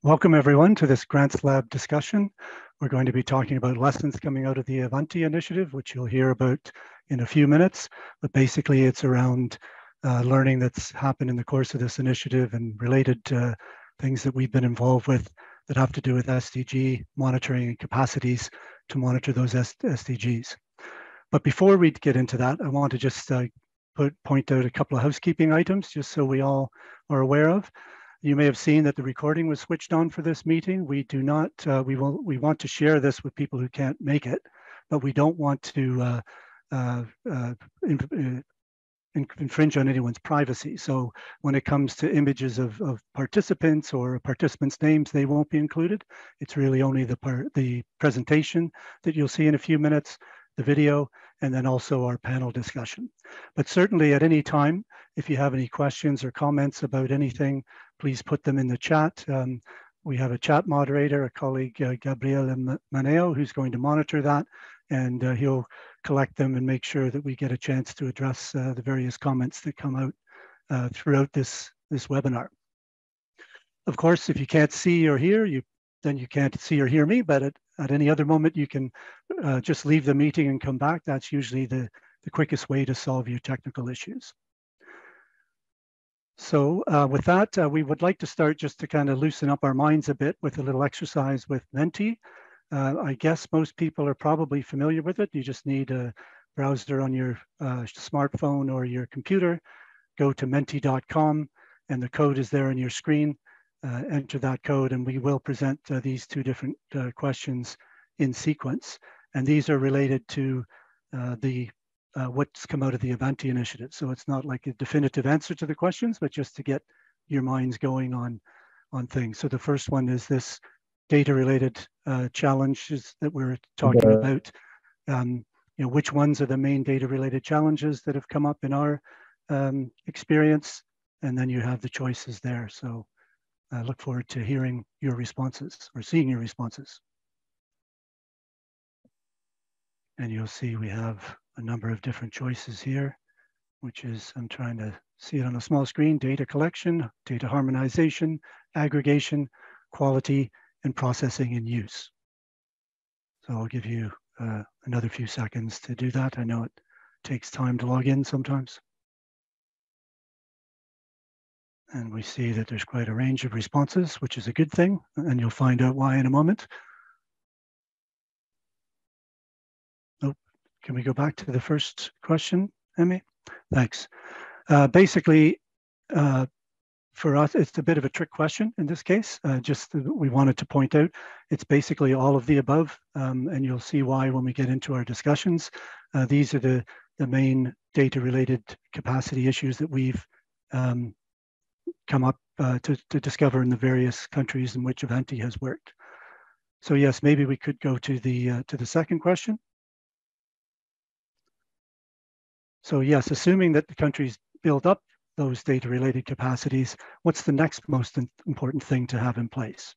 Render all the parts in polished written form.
Welcome everyone to this Grants Lab discussion. We're going to be talking about lessons coming out of the Avanti initiative, which you'll hear about in a few minutes. But basically it's around learning that's happened in the course of this initiative and related things that we've been involved with that have to do with SDG monitoring and capacities to monitor those SDGs. But before we get into that, I want to just point out a couple of housekeeping items just so we all are aware of. You may have seen that the recording was switched on for this meeting. We do not, we want to share this with people who can't make it, but we don't want to infringe on anyone's privacy. So when it comes to images of participants or participants' names, they won't be included. It's really only the presentation that you'll see in a few minutes, the video, and then also our panel discussion. But certainly at any time, if you have any questions or comments about anything, please put them in the chat. We have a chat moderator, a colleague, Gabriele Maneo, who's going to monitor that, and he'll collect them and make sure that we get a chance to address the various comments that come out throughout this webinar. Of course, if you can't see or hear, then you can't see or hear me, but at any other moment, you can just leave the meeting and come back. That's usually the quickest way to solve your technical issues. So with that, we would like to start just to kind of loosen up our minds a bit with a little exercise with Menti. I guess most people are probably familiar with it. You just need a browser on your smartphone or your computer. Go to menti.com and the code is there on your screen. Enter that code and we will present these two different questions in sequence. And these are related to what's come out of the Avanti initiative. So it's not like a definitive answer to the questions, but just to get your minds going on things. So the first one is this data-related challenges that we're talking about. Which ones are the main data-related challenges that have come up in our experience? And then you have the choices there. So I look forward to hearing your responses or seeing your responses. And you'll see we have a number of different choices here, which is, I'm trying to see it on a small screen: data collection, data harmonization, aggregation, quality, and processing and use. So I'll give you another few seconds to do that. I know it takes time to log in sometimes. And we see that there's quite a range of responses, which is a good thing, and you'll find out why in a moment. Can we go back to the first question, Emmy? Thanks. Basically, for us, it's a bit of a trick question in this case. We wanted to point out, it's basically all of the above, and you'll see why when we get into our discussions. These are the main data-related capacity issues that we've come up to discover in the various countries in which Avanti has worked. So yes, maybe we could go to the second question. So yes, assuming that the countries build up those data-related capacities, what's the next most important thing to have in place?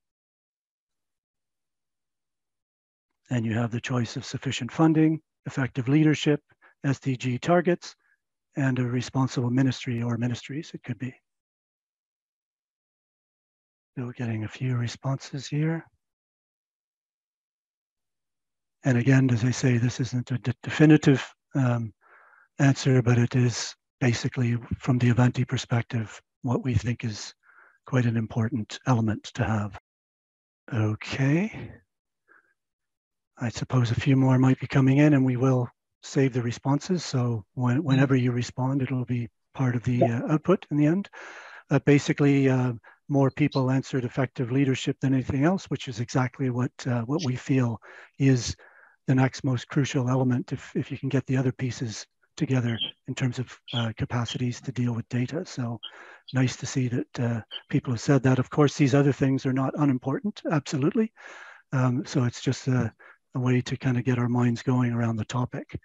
And you have the choice of sufficient funding, effective leadership, SDG targets, and a responsible ministry or ministries it could be. Still getting a few responses here. And again, as I say, this isn't a definitive answer, but it is basically, from the Avanti perspective, what we think is quite an important element to have. Okay. I suppose a few more might be coming in and we will save the responses. So whenever you respond, it'll be part of the output in the end. Basically, more people answered effective leadership than anything else, which is exactly what we feel is the next most crucial element if you can get the other pieces together in terms of capacities to deal with data. So nice to see that people have said that. Of course, these other things are not unimportant, absolutely. So it's just a way to kind of get our minds going around the topic.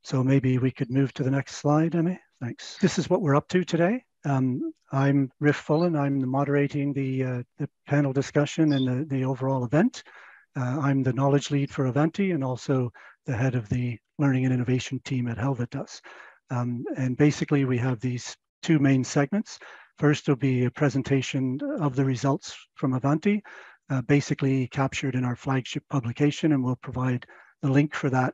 So maybe we could move to the next slide, Emmy. Thanks. This is what we're up to today. I'm Riff Fullen. I'm moderating the panel discussion and the overall event. I'm the knowledge lead for Avanti and also the head of the learning and innovation team at Helvetas. And basically we have these two main segments. First will be a presentation of the results from Avanti, basically captured in our flagship publication, and we'll provide the link for that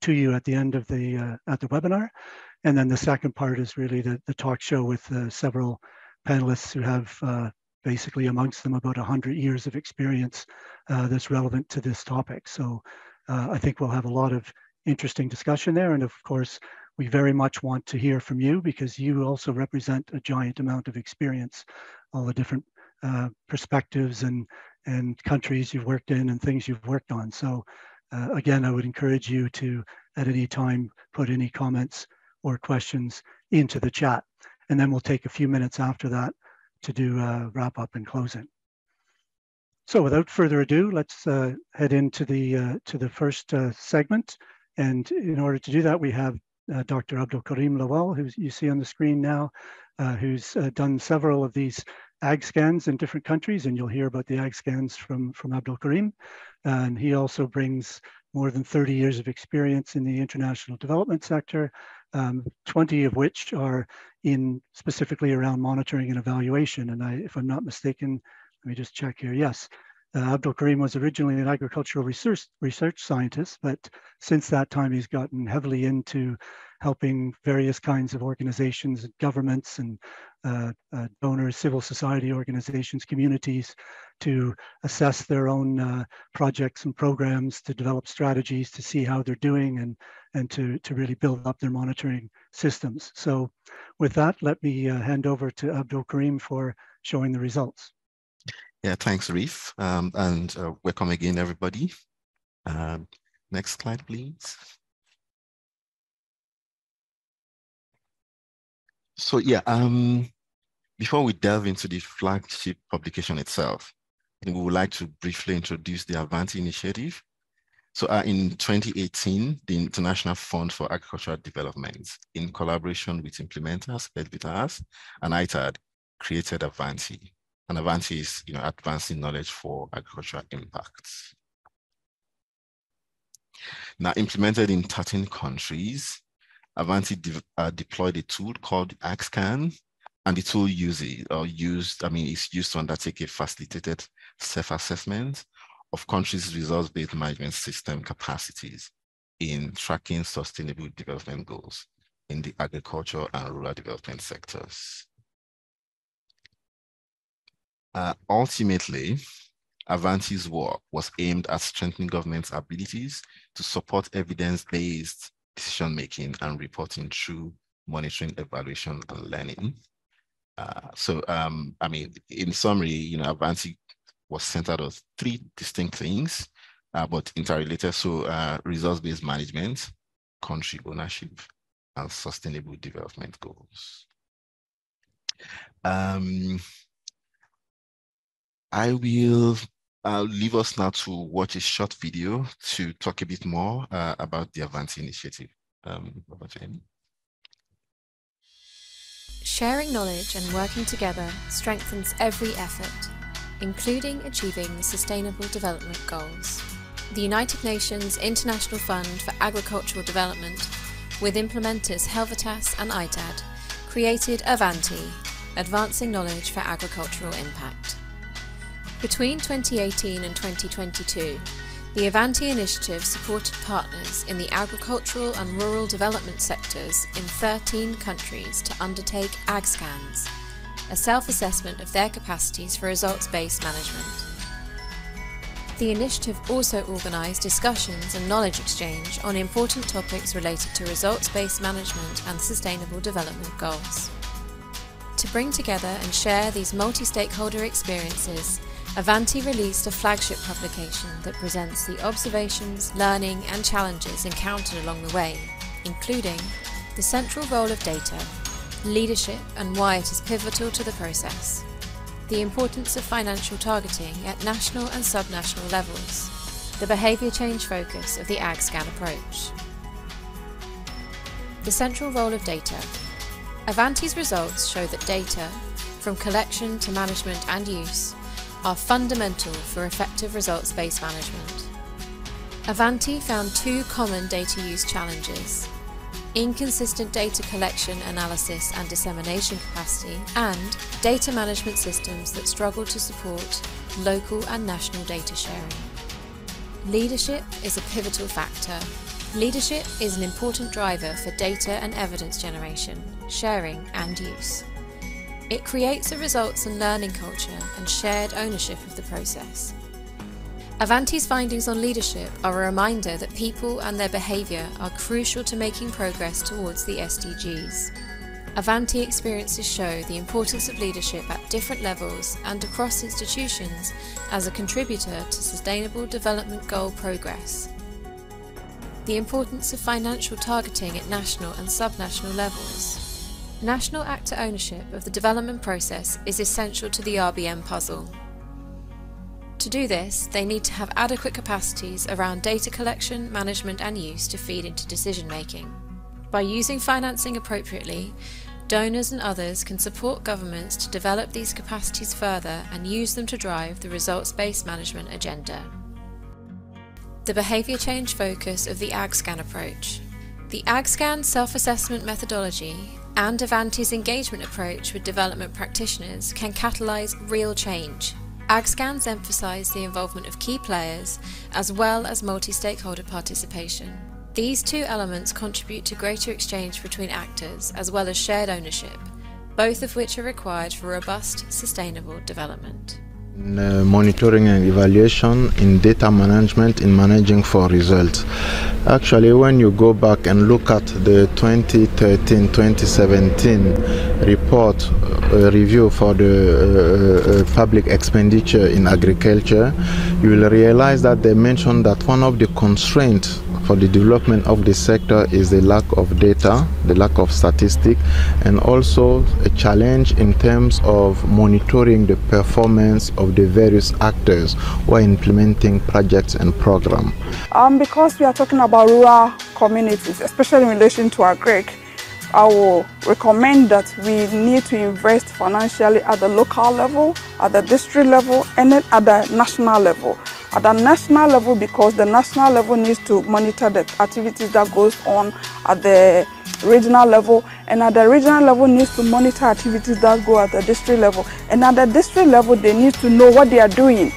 to you at the end of the webinar. And then the second part is really the talk show with several panelists who have basically amongst them about 100 years of experience that's relevant to this topic. So I think we'll have a lot of interesting discussion there. And of course, we very much want to hear from you because you also represent a giant amount of experience, all the different perspectives and countries you've worked in and things you've worked on. So again, I would encourage you to, at any time, put any comments or questions into the chat. And then we'll take a few minutes after that to do a wrap up and closing. So without further ado, let's head into the first segment. And in order to do that, we have Dr. Abdulkarim Lawal, who you see on the screen now, who's done several of these ag scans in different countries, and you'll hear about the ag scans from Abdulkarim. And he also brings more than 30 years of experience in the international development sector, 20 of which are in specifically around monitoring and evaluation. And if I'm not mistaken, let me just check here. Yes, Abdulkarim was originally an agricultural research scientist, but since that time he's gotten heavily into helping various kinds of organizations, governments and donors, civil society organizations, communities to assess their own projects and programs, to develop strategies, to see how they're doing and to really build up their monitoring systems. So with that, let me hand over to Abdulkarim for showing the results. Yeah, thanks, Reef, and welcome again, everybody. Next slide, please. So yeah, before we delve into the flagship publication itself, we would like to briefly introduce the Avanti initiative. So in 2018, the International Fund for Agricultural Development, in collaboration with implementers, Edvitas, and ITAD, created Avanti. And Avanti is, advancing knowledge for agricultural impacts. Now implemented in 13 countries, Avanti deployed a tool called AgScan, and the tool is used to undertake a facilitated self-assessment of countries' results-based management system capacities in tracking sustainable development goals in the agriculture and rural development sectors. Ultimately, Avanti's work was aimed at strengthening government's abilities to support evidence-based decision-making and reporting through monitoring, evaluation, and learning. In summary, Avanti was centered on three distinct things, but interrelated. So results-based management, country ownership, and sustainable development goals. I will leave us now to watch a short video to talk a bit more about the Avanti initiative. Sharing knowledge and working together strengthens every effort, including achieving the Sustainable Development Goals. The United Nations International Fund for Agricultural Development, with implementers Helvetas and ITAD, created Avanti, Advancing Knowledge for Agricultural Impact. Between 2018 and 2022, the Avanti initiative supported partners in the agricultural and rural development sectors in 13 countries to undertake AgScans, a self-assessment of their capacities for results-based management. The initiative also organised discussions and knowledge exchange on important topics related to results-based management and sustainable development goals. To bring together and share these multi-stakeholder experiences, Avanti released a flagship publication that presents the observations, learning and challenges encountered along the way, including the central role of data, leadership and why it is pivotal to the process, the importance of financial targeting at national and subnational levels, the behaviour change focus of the AgScan approach. The central role of data. Avanti's results show that data, from collection to management and use, are fundamental for effective results-based management. Avanti found two common data use challenges: inconsistent data collection, analysis and dissemination capacity, and data management systems that struggle to support local and national data sharing. Leadership is a pivotal factor. Leadership is an important driver for data and evidence generation, sharing and use. It creates a results and learning culture and shared ownership of the process. Avanti's findings on leadership are a reminder that people and their behaviour are crucial to making progress towards the SDGs. Avanti experiences show the importance of leadership at different levels and across institutions as a contributor to Sustainable Development Goal progress. The importance of financial targeting at national and subnational levels. National actor ownership of the development process is essential to the RBM puzzle. To do this, they need to have adequate capacities around data collection, management and use to feed into decision making. By using financing appropriately, donors and others can support governments to develop these capacities further and use them to drive the results-based management agenda. The behaviour change focus of the AgScan approach. The AgScan self-assessment methodology and Avanti's engagement approach with development practitioners can catalyse real change. AgScans emphasise the involvement of key players as well as multi-stakeholder participation. These two elements contribute to greater exchange between actors as well as shared ownership, both of which are required for robust, sustainable development. Monitoring and evaluation in data management in managing for results. Actually, when you go back and look at the 2013-2017 report review for the public expenditure in agriculture, you will realize that they mentioned that one of the constraints for the development of the sector is the lack of data, the lack of statistics, and also a challenge in terms of monitoring the performance of the various actors who are implementing projects and programs. Because we are talking about rural communities, especially in relation to agric, I will recommend that we need to invest financially at the local level, at the district level, and then at the national level. At the national level, because the national level needs to monitor the activities that goes on at the regional level, and at the regional level needs to monitor activities that go at the district level, and at the district level they need to know what they are doing,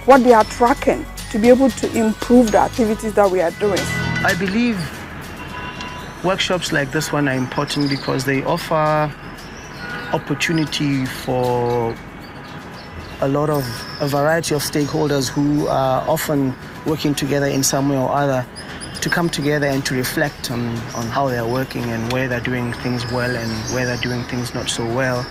what they are tracking, to be able to improve the activities that we are doing. I believe workshops like this one are important because they offer opportunity for a variety of stakeholders who are often working together in some way or other to come together and to reflect on how they're working and where they're doing things well and where they're doing things not so well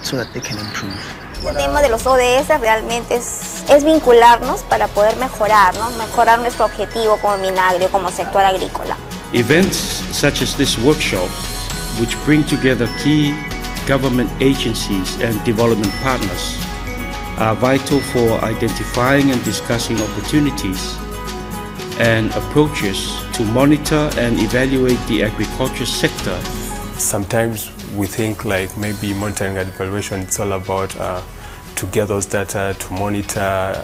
so that they can improve. El tema de los ODS realmente es vincularnos para poder mejorar, ¿no? Mejorar nuestro objetivo como Minagri, como sector agrícola. Events such as this workshop, which bring together key government agencies and development partners, are vital for identifying and discussing opportunities and approaches to monitor and evaluate the agriculture sector. Sometimes we think like maybe monitoring and evaluation, it's all about to get those data, to monitor,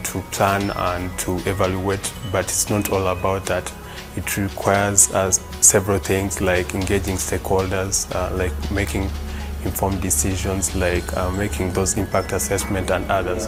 to plan and to evaluate, but it's not all about that. It requires several things like engaging stakeholders, like making informed decisions, like making those impact assessment and others.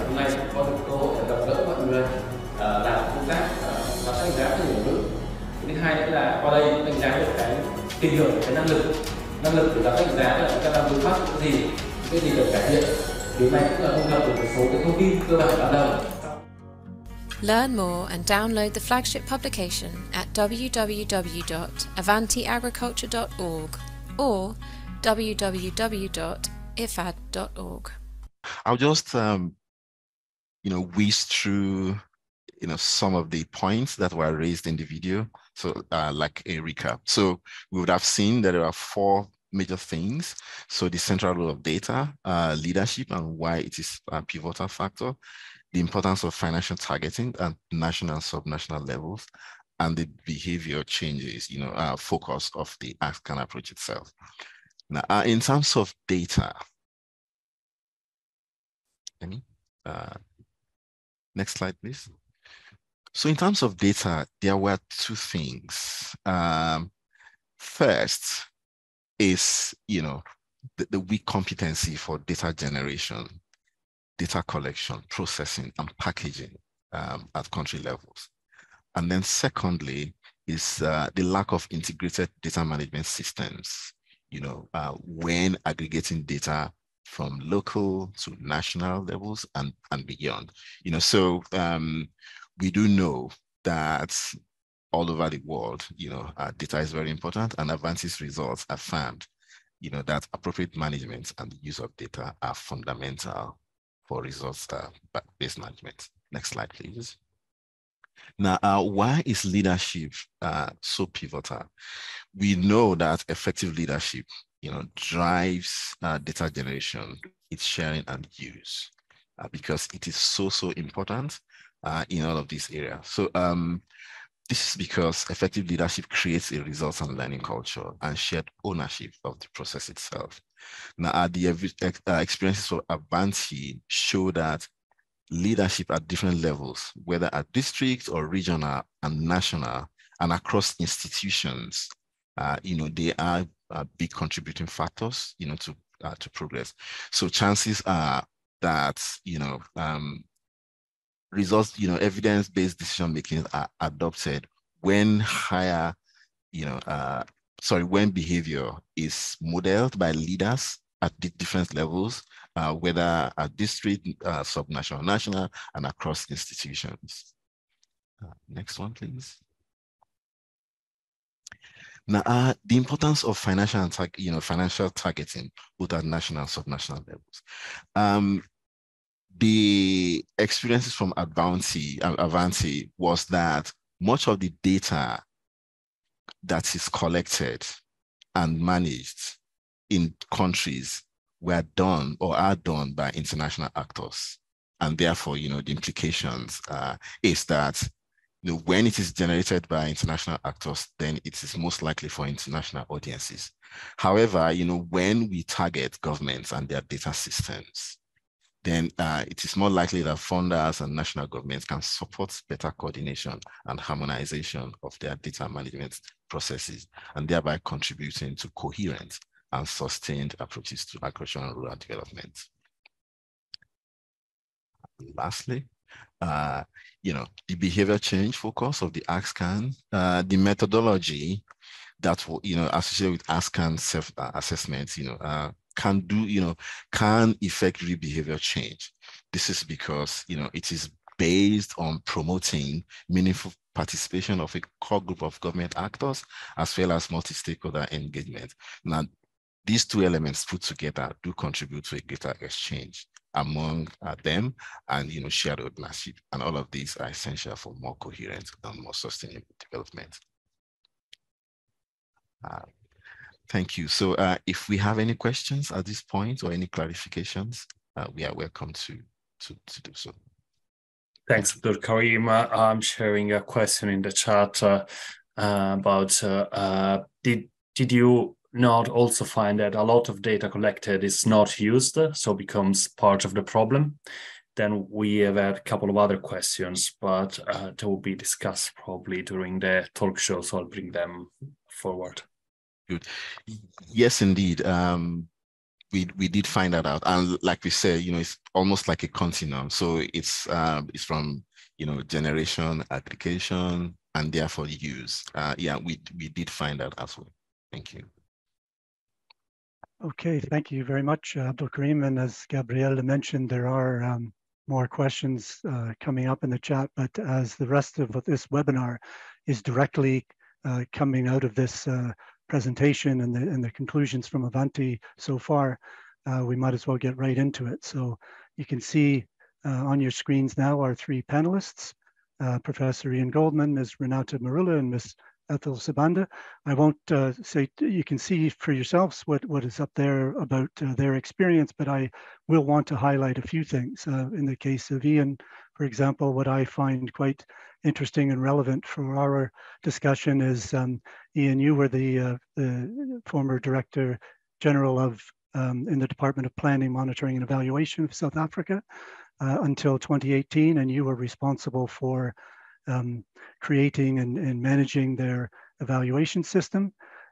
Learn more and download the flagship publication at www.avantiagriculture.org or www.ifad.org. I'll just whiz through some of the points that were raised in the video, so like a recap. So we would have seen that there are 4 major things. So the central role of data, leadership and why it is a pivotal factor, the importance of financial targeting at national and subnational levels, and the behavior changes, focus of the AgScan approach itself. Now, in terms of data, next slide, please. So in terms of data, there were 2 things. First is, the weak competency for data generation, data collection, processing, and packaging at country levels. And then secondly is the lack of integrated data management systems, when aggregating data from local to national levels and beyond. So we do know that all over the world, data is very important, and Avanti's results affirmed, that appropriate management and the use of data are fundamental for results-based management. Next slide, please. Now, why is leadership so pivotal? We know that effective leadership, drives data generation, its sharing and use, because it is so important in all of these areas. So this is because effective leadership creates a results and learning culture and shared ownership of the process itself. Now, the experiences of Avanti show that leadership at different levels, whether at district or regional and national and across institutions, they are big contributing factors, to progress. So chances are that, results, evidence-based decision making are adopted when when behavior is modeled by leaders at the different levels, whether at district, subnational, national, and across institutions. Next one, please. Now, the importance of financial targeting, both at national and subnational levels. The experiences from Avanti was that much of the data that is collected and managed in countries were done or are done by international actors. And therefore, the implications is that, when it is generated by international actors, then it is most likely for international audiences. However, when we target governments and their data systems, then it is more likely that funders and national governments can support better coordination and harmonization of their data management processes, and thereby contributing to coherent and sustained approaches to agricultural and rural development. Lastly, the behavior change focus of the ASCAN, the methodology that will, associated with ASCAN self-assessment, can effect real behavior change. This is because, it is based on promoting meaningful participation of a core group of government actors, as well as multi-stakeholder engagement. Now, these two elements put together do contribute to a greater exchange among them and, shared ownership. And all of these are essential for more coherent and more sustainable development. Thank you. So if we have any questions at this point or any clarifications, we are welcome to do so. Thanks, Abdul Karim. I'm sharing a question in the chat about did you not also find that a lot of data collected is not used, so becomes part of the problem? Then we have had a couple of other questions, but they will be discussed probably during the talk show, so I'll bring them forward. Good. Yes, indeed. We did find that out, and like we said, it's almost like a continuum. So it's from generation, aggregation, and therefore use. Yeah, we did find that as well. Thank you. Okay, thank you very much, Abdul Karim. And as Gabriele mentioned, there are more questions coming up in the chat, but as the rest of this webinar is directly coming out of this presentation and the conclusions from Avanti so far, we might as well get right into it. So you can see on your screens now our three panelists, Professor Ian Goldman, Ms. Renata Marula, and Ms. Ethel Sibanda. I won't say, you can see for yourselves what is up there about their experience, but I will want to highlight a few things. In the case of Ian, for example, what I find quite interesting and relevant for our discussion is, Ian, you were the former Director General of in the Department of Planning, Monitoring and Evaluation of South Africa until 2018, and you were responsible for creating and managing their evaluation system.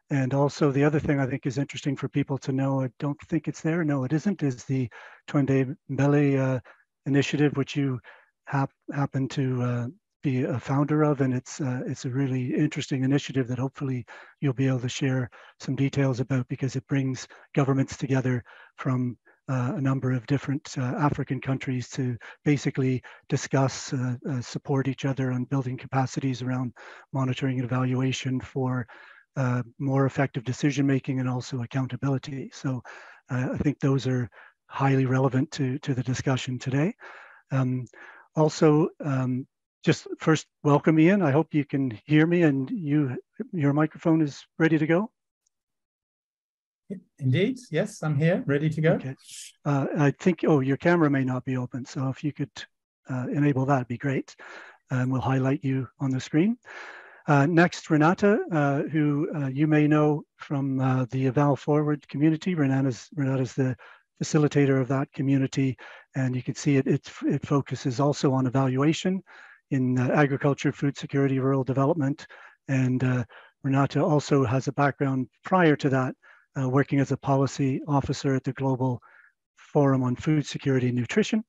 And also the other thing I think is interesting for people to know, I don't think it's there, no it isn't, is the Twende Mbele initiative, which you happen to be a founder of, and it's a really interesting initiative that hopefully you'll be able to share some details about, because it brings governments together from a number of different African countries to basically discuss, support each other on building capacities around monitoring and evaluation for more effective decision making and also accountability. So I think those are highly relevant to the discussion today. Also, just first welcome Ian. I hope you can hear me and your microphone is ready to go. Indeed, yes, I'm here, ready to go. Okay. I think, your camera may not be open, so if you could enable that, it'd be great. We'll highlight you on the screen. Next, Renata, who you may know from the Eval Forward community. Renata's the facilitator of that community, and you can see it focuses also on evaluation in agriculture, food security, rural development. And Renata also has a background prior to that, working as a policy officer at the Global Forum on Food Security and Nutrition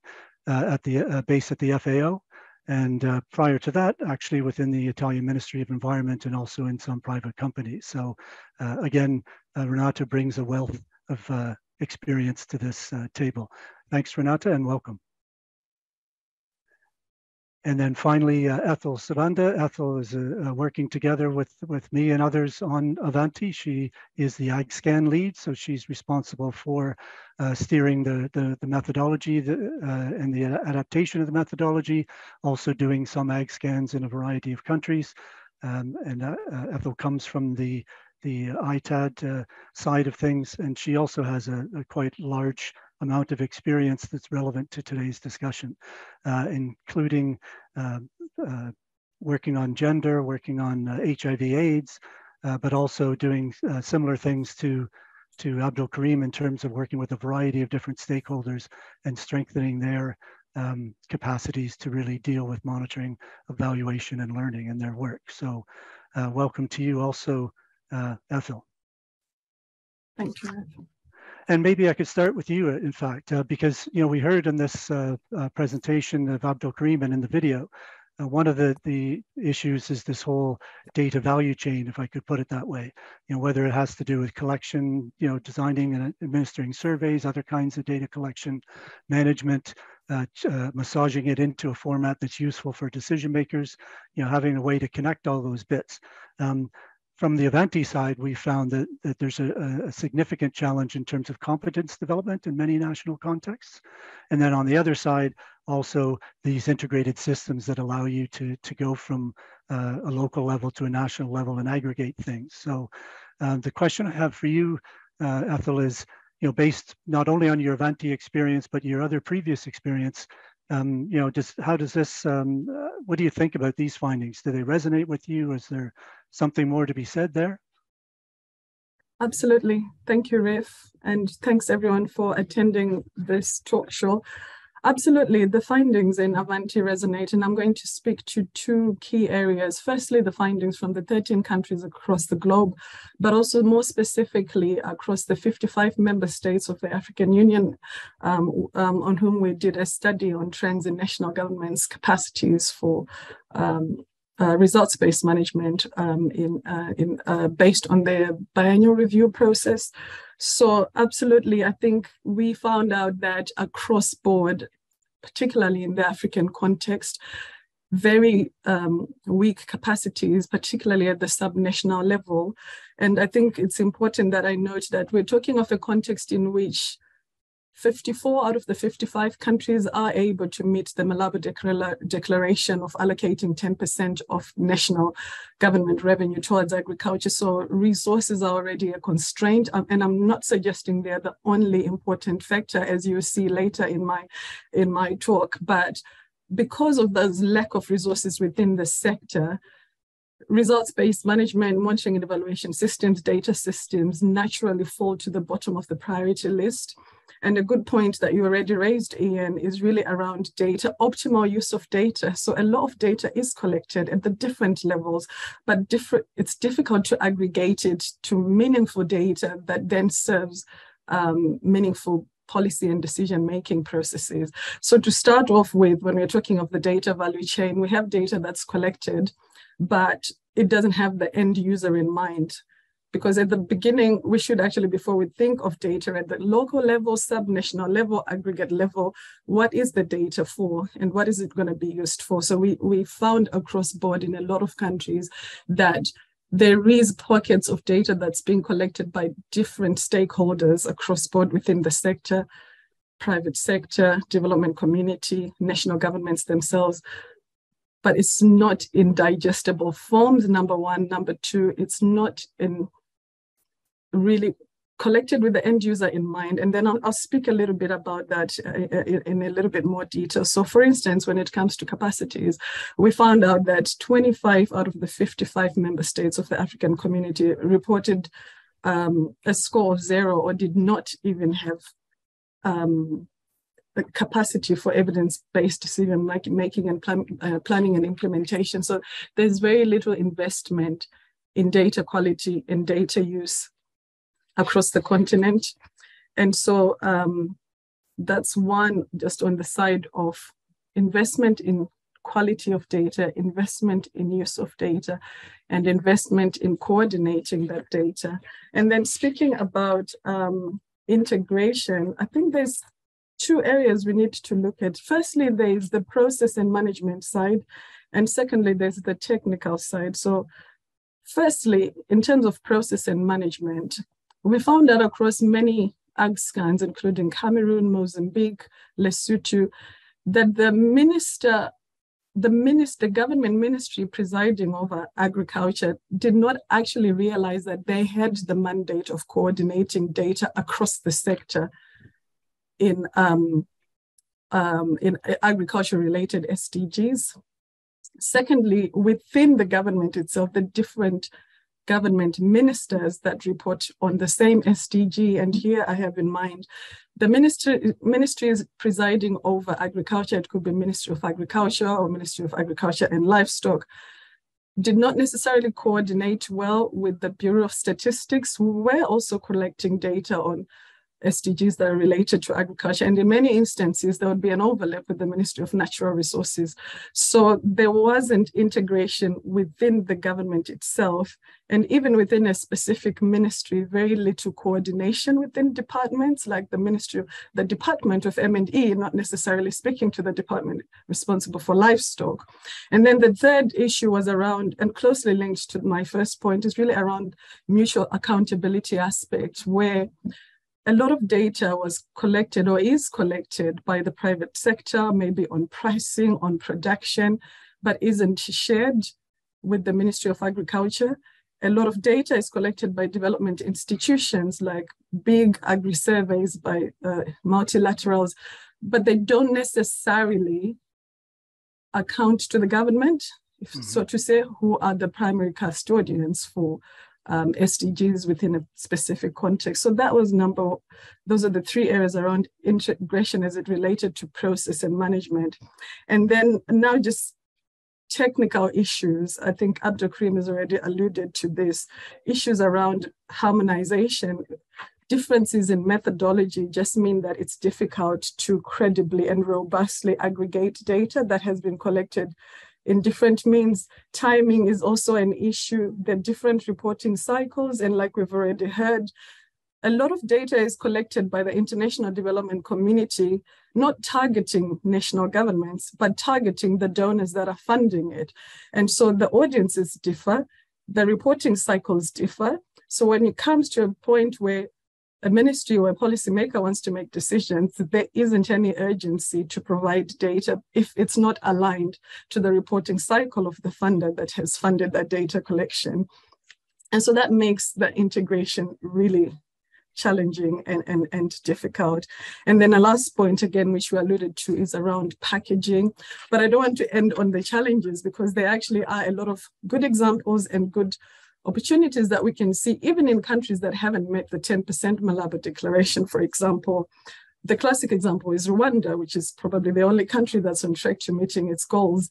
at the base at the FAO. And prior to that, actually within the Italian Ministry of Environment and also in some private companies. So again, Renata brings a wealth of experience to this table. Thanks, Renata, and welcome. And then finally, Ethel Sibanda. Ethel is working together with me and others on Avanti. She is the AgScan lead, so she's responsible for steering the methodology and the adaptation of the methodology, also doing some AgScans in a variety of countries. And Ethel comes from the ITAD side of things, and she also has a quite large amount of experience that's relevant to today's discussion, including working on gender, working on HIV/AIDS, but also doing similar things to Abdul Karim in terms of working with a variety of different stakeholders and strengthening their capacities to really deal with monitoring, evaluation, and learning in their work. So welcome to you also, Ethel. Thank you, Ethel. And maybe I could start with you, in fact, because we heard in this presentation of Abdul Karim and in the video, one of the issues is this whole data value chain, if I could put it that way. Whether it has to do with collection, designing and administering surveys, other kinds of data collection, management, massaging it into a format that's useful for decision makers, having a way to connect all those bits. From the Avanti side, we found that there's a significant challenge in terms of competence development in many national contexts. And then on the other side, also these integrated systems that allow you to go from a local level to a national level and aggregate things. So the question I have for you, Ethel, is based not only on your Avanti experience, but your other previous experience, how does this, what do you think about these findings? Do they resonate with you? Is there something more to be said there? Absolutely. Thank you, Rafe. And thanks everyone for attending this talk show. Absolutely, the findings in Avanti resonate, and I'm going to speak to two key areas. Firstly, the findings from the 13 countries across the globe, but also more specifically across the 55 member states of the African Union, on whom we did a study on trends in national governments' capacities for results-based management based on the biannual review process. So absolutely, I think we found out that across board, particularly in the African context, very weak capacities, particularly at the subnational level. And I think it's important that I note that we're talking of a context in which 54 out of the 55 countries are able to meet the Malabo Declaration of allocating 10% of national government revenue towards agriculture. So resources are already a constraint, and I'm not suggesting they're the only important factor, as you see later in my talk, but because of the lack of resources within the sector, results-based management, monitoring and evaluation systems, data systems naturally fall to the bottom of the priority list. And a good point that you already raised, Ian, is really around data, optimal use of data. So a lot of data is collected at the different levels, but it's difficult to aggregate it to meaningful data that then serves meaningful policy and decision-making processes. So to start off with, when we're talking of the data value chain, we have data that's collected, but it doesn't have the end user in mind. Because at the beginning, we should actually, before we think of data at the local level, subnational level, aggregate level, what is the data for and what is it going to be used for? So we found across board in a lot of countries that there is pockets of data that's being collected by different stakeholders across board within the sector, private sector, development community, national governments themselves, but it's not in digestible forms, number one. Number two, it's not in really collected with the end user in mind. And then I'll speak a little bit about that in a little bit more detail. So for instance, when it comes to capacities, we found out that 25 out of the 55 member states of the African community reported a score of 0 or did not even have the capacity for evidence-based decision making and planning and implementation. So there's very little investment in data quality and data use across the continent. And so that's one just on the side of investment in quality of data, investment in use of data, and investment in coordinating that data. And then speaking about integration, I think there's two areas we need to look at. Firstly, there's the process and management side, and secondly, there's the technical side. So firstly, in terms of process and management, we found that across many ag scans, including Cameroon, Mozambique, Lesotho, that the government ministry presiding over agriculture did not actually realize that they had the mandate of coordinating data across the sector in agriculture-related SDGs. Secondly, within the government itself, the different government ministers that report on the same SDG, and here I have in mind the ministry is presiding over agriculture. It could be Ministry of Agriculture or Ministry of Agriculture and Livestock, did not necessarily coordinate well with the Bureau of Statistics, who were also collecting data on SDGs that are related to agriculture. And in many instances, there would be an overlap with the Ministry of Natural Resources. So there wasn't integration within the government itself. And even within a specific ministry, very little coordination within departments, like the Department of M&E, not necessarily speaking to the department responsible for livestock. And then the third issue was around, and closely linked to my first point, is really around mutual accountability aspect, where a lot of data was collected or is collected by the private sector, maybe on pricing, on production, but isn't shared with the Ministry of Agriculture. A lot of data is collected by development institutions like big agri-surveys by multilaterals, but they don't necessarily account to the government, so to say, who are the primary custodians for SDGs within a specific context. So that was those are the three areas around integration as it related to process and management. And then now just technical issues. I think Abdulkarim has already alluded to this, issues around harmonization. Differences in methodology just mean that it's difficult to credibly and robustly aggregate data that has been collected in different means. Timing is also an issue, the different reporting cycles, and like we've already heard, a lot of data is collected by the international development community, not targeting national governments, but targeting the donors that are funding it. And so the audiences differ, the reporting cycles differ. So when it comes to a point where a ministry or a policymaker wants to make decisions, there isn't any urgency to provide data if it's not aligned to the reporting cycle of the funder that has funded that data collection. And so that makes the integration really challenging and difficult. And then the last point, again, which we alluded to, is around packaging. But I don't want to end on the challenges, because there actually are a lot of good examples and good opportunities that we can see, even in countries that haven't met the 10% Malabo Declaration, for example. The classic example is Rwanda, which is probably the only country that's on track to meeting its goals,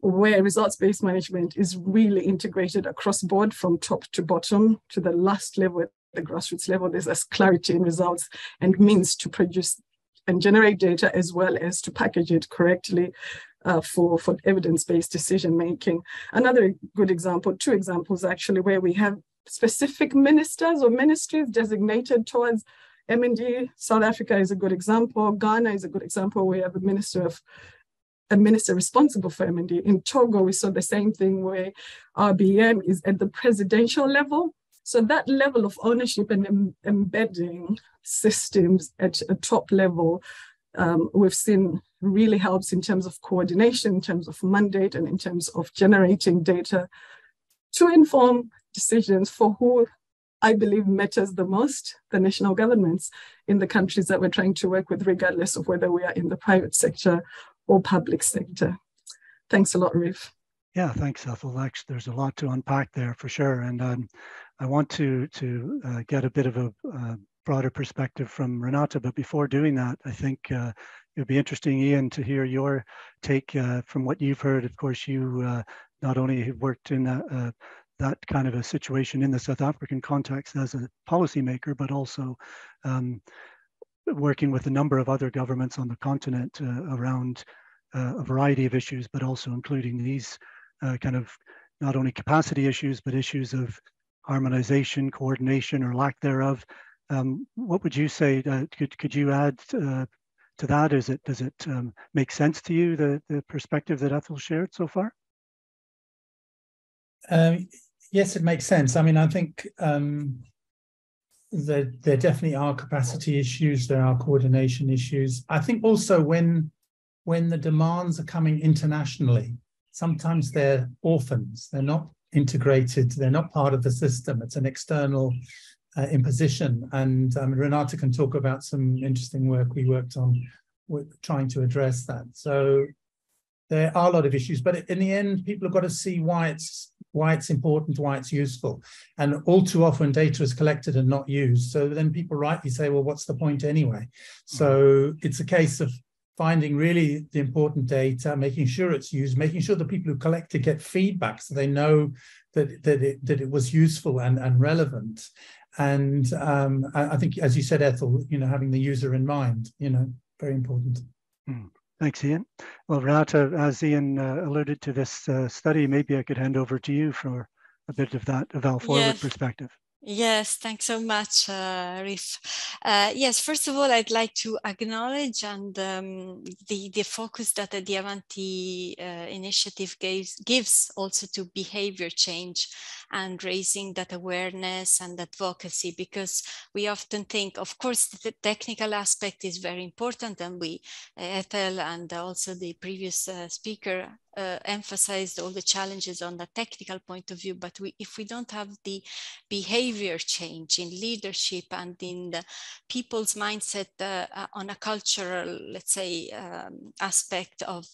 where results-based management is really integrated across board from top to bottom to the last level, at the grassroots level. There's this clarity in results and means to produce and generate data, as well as to package it correctly for evidence-based decision-making. Another good example, two examples actually, where we have specific ministers or ministries designated towards M&D. South Africa is a good example. Ghana is a good example. We have a minister responsible for M&D. In Togo, we saw the same thing, where RBM is at the presidential level. So that level of ownership and embedding systems at a top level, we've seen really helps in terms of coordination, in terms of mandate, and in terms of generating data to inform decisions for who I believe matters the most, the national governments in the countries that we're trying to work with, regardless of whether we are in the private sector or public sector. Thanks a lot, Reef. Yeah, thanks, Ethel. Actually, there's a lot to unpack there for sure. And I want to get a bit of a broader perspective from Renata, but before doing that, I think it would be interesting, Ian, to hear your take from what you've heard. Of course, you not only have worked in that kind of a situation in the South African context as a policymaker, but also working with a number of other governments on the continent around a variety of issues, but also including these kind of not only capacity issues, but issues of harmonization, coordination, or lack thereof. What would you say? Could you add to that? Does it make sense to you, the perspective that Ethel shared so far? Yes, it makes sense. I mean, I think there definitely are capacity issues. There are coordination issues. I think also when the demands are coming internationally, sometimes they're orphans. They're not integrated. They're not part of the system. It's an external imposition. And Renata can talk about some interesting work we worked on with trying to address that. So there are a lot of issues, but in the end, people have got to see why it's important, why it's useful. And all too often data is collected and not used. So then people rightly say, well, what's the point anyway? So it's a case of finding really the important data, making sure it's used, making sure the people who collect it get feedback so they know that it was useful and relevant. And I think, as you said, Ethel, having the user in mind, very important. Thanks, Ian. Well, Renata, as Ian alluded to this study, maybe I could hand over to you for a bit of that Eval Forward perspective. Yes, thanks so much, Reef. Yes, first of all, I'd like to acknowledge and the focus that the Avanti initiative gives also to behavior change and raising that awareness and advocacy, because we often think, of course, the technical aspect is very important, and Ethel and also the previous speaker emphasized all the challenges on the technical point of view, but if we don't have the behavior change in leadership and in the people's mindset on a cultural, let's say, aspect of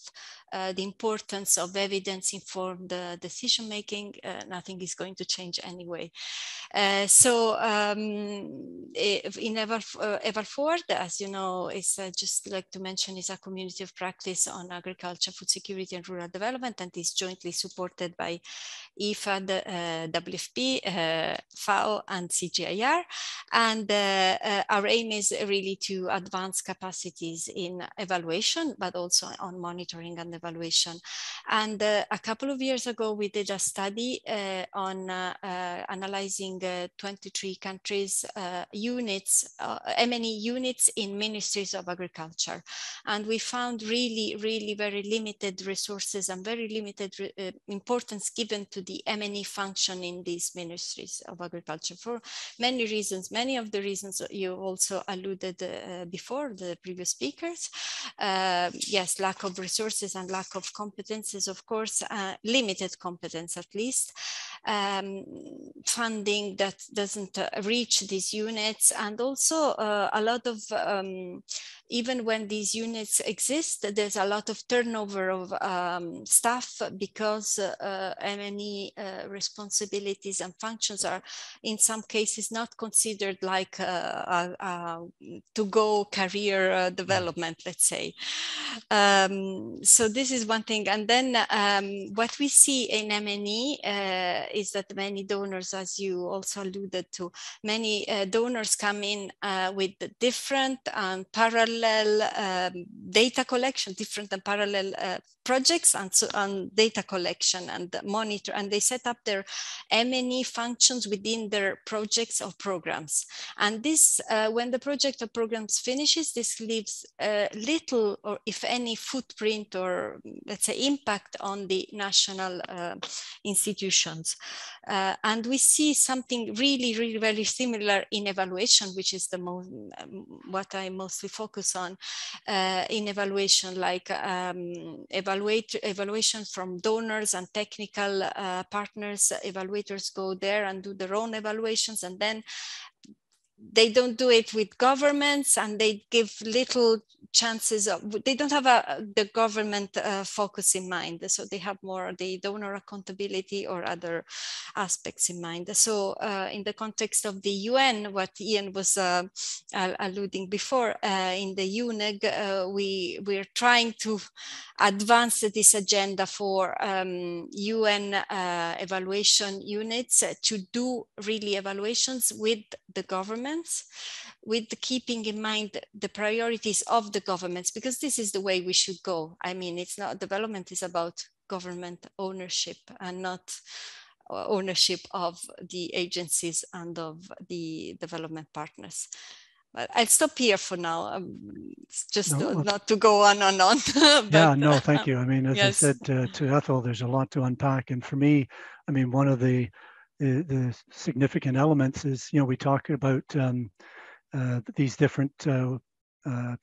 the importance of evidence-informed decision-making, nothing is going to change anyway. So in Eval Forward, as you know, is just like to mention, is a community of practice on agriculture, food security, and rural development, and is jointly supported by IFAD, WFP, FAO, and CGIAR. And our aim is really to advance capacities in evaluation, but also on monitoring and evaluation. And a couple of years ago, we did a study on analyzing 23 countries' units, M&E units in ministries of agriculture. And we found really very limited resources and very limited importance given to the M&E function in these ministries of agriculture for many reasons. Many of the reasons you also alluded before, the previous speakers. Yes, lack of resources and lack of competences, of course, limited competence at least. Funding money that doesn't reach these units, and also a lot of even when these units exist, there's a lot of turnover of staff because M&E responsibilities and functions are in some cases not considered like to-go career development, let's say. So this is one thing. And then what we see in M&E is that many donors, as you also alluded to, many donors come in with different and parallel data collection, different and parallel projects and data collection and monitor, and they set up their M&E functions within their projects or programs. And this, when the project or programs finishes, this leaves little or if any footprint or let's say impact on the national institutions. And we see something really, really very similar in evaluation, which is the most, what I mostly focus on in evaluation, like evaluation from donors and technical partners. Evaluators go there and do their own evaluations, and then they don't do it with governments, and they give little chances of, they don't have the government focus in mind. So they have more the donor accountability or other aspects in mind. So in the context of the UN, what Ian was alluding before, in the UNEG, we're trying to advance this agenda for UN evaluation units to do really evaluations with the governments, with keeping in mind the priorities of the governments, because this is the way we should go. I mean, it's not, development is about government ownership and not ownership of the agencies and of the development partners. But I'll stop here for now. It's just not to go on and on. But, yeah, no, thank you. I mean, as yes. I said to Ethel, there's a lot to unpack. And for me, I mean, one of the significant elements is, you know, we talk about these different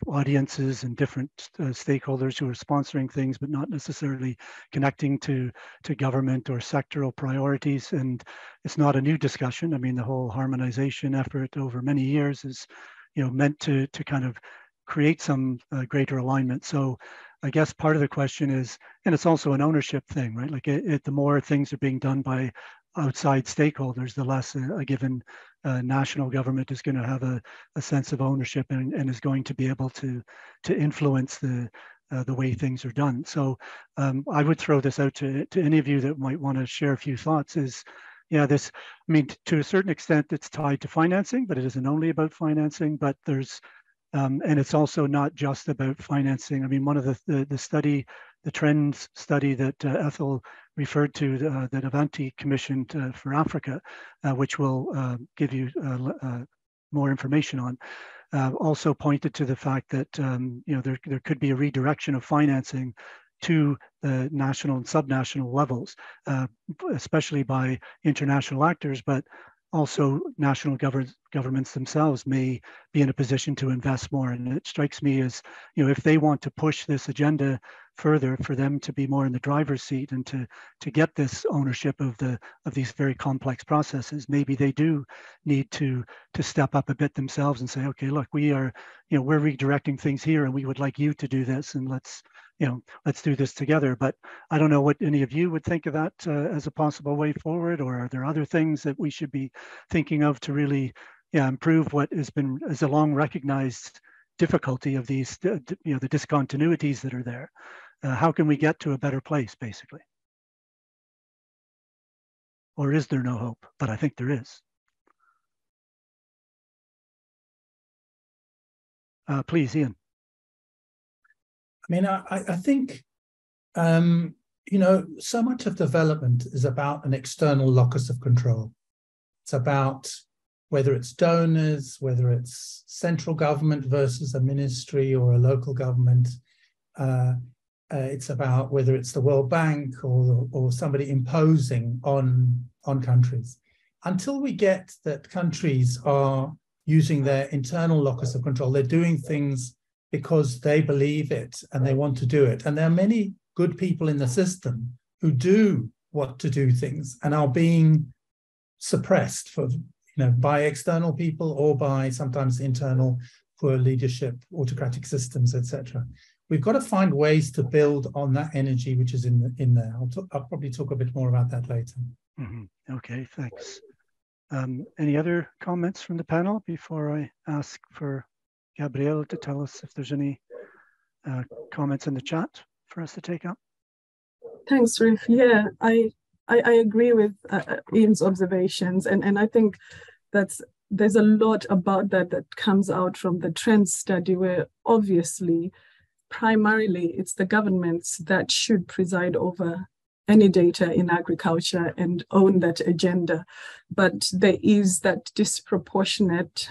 audiences and different stakeholders who are sponsoring things, but not necessarily connecting to government or sectoral priorities. And it's not a new discussion. I mean, the whole harmonization effort over many years is, you know, meant to kind of create some greater alignment. So I guess part of the question is, and it's also an ownership thing, right? Like the more things are being done by outside stakeholders, the less a given national government is going to have a sense of ownership and is going to be able to influence the way things are done. So I would throw this out to any of you that might want to share a few thoughts. Is, yeah, this, I mean, to a certain extent, it's tied to financing, but it isn't only about financing. But there's and it's also not just about financing. I mean, one of the study, the trends study that Ethel referred to, that Avanti commissioned for Africa, which will give you more information on, also pointed to the fact that you know, there could be a redirection of financing to the national and subnational levels, especially by international actors, but also national governments themselves may be in a position to invest more. And it strikes me as, you know, if they want to push this agenda further, for them to be more in the driver's seat and to get this ownership of these very complex processes, maybe they do need to step up a bit themselves and say, okay, look, we are, you know, we're redirecting things here and we would like you to do this, and let's do this together. But I don't know what any of you would think of that as a possible way forward, or are there other things that we should be thinking of to really, improve what has been as a long recognized difficulty of these, you know, the discontinuities that are there. How can we get to a better place, basically? Or is there no hope? But I think there is. Please, Ian. I mean, I think, you know, so much of development is about an external locus of control. It's about whether it's donors, whether it's central government versus a ministry or a local government. It's about whether it's the World Bank or somebody imposing on countries. Until we get that countries are using their internal locus of control, they're doing things because they believe it and they want to do it. And there are many good people in the system who do want to do things and are being suppressed for, by external people or by sometimes internal poor leadership, autocratic systems, etc. We've got to find ways to build on that energy which is in there. I'll probably talk a bit more about that later. Mm-hmm. Okay, thanks. Any other comments from the panel before I ask for Gabriele to tell us if there's any comments in the chat for us to take up? Thanks, Rif. Yeah, I agree with Ian's observations, and I think there's a lot about that comes out from the trends study, where obviously, primarily, it's the governments that should preside over any data in agriculture and own that agenda. But there is that disproportionate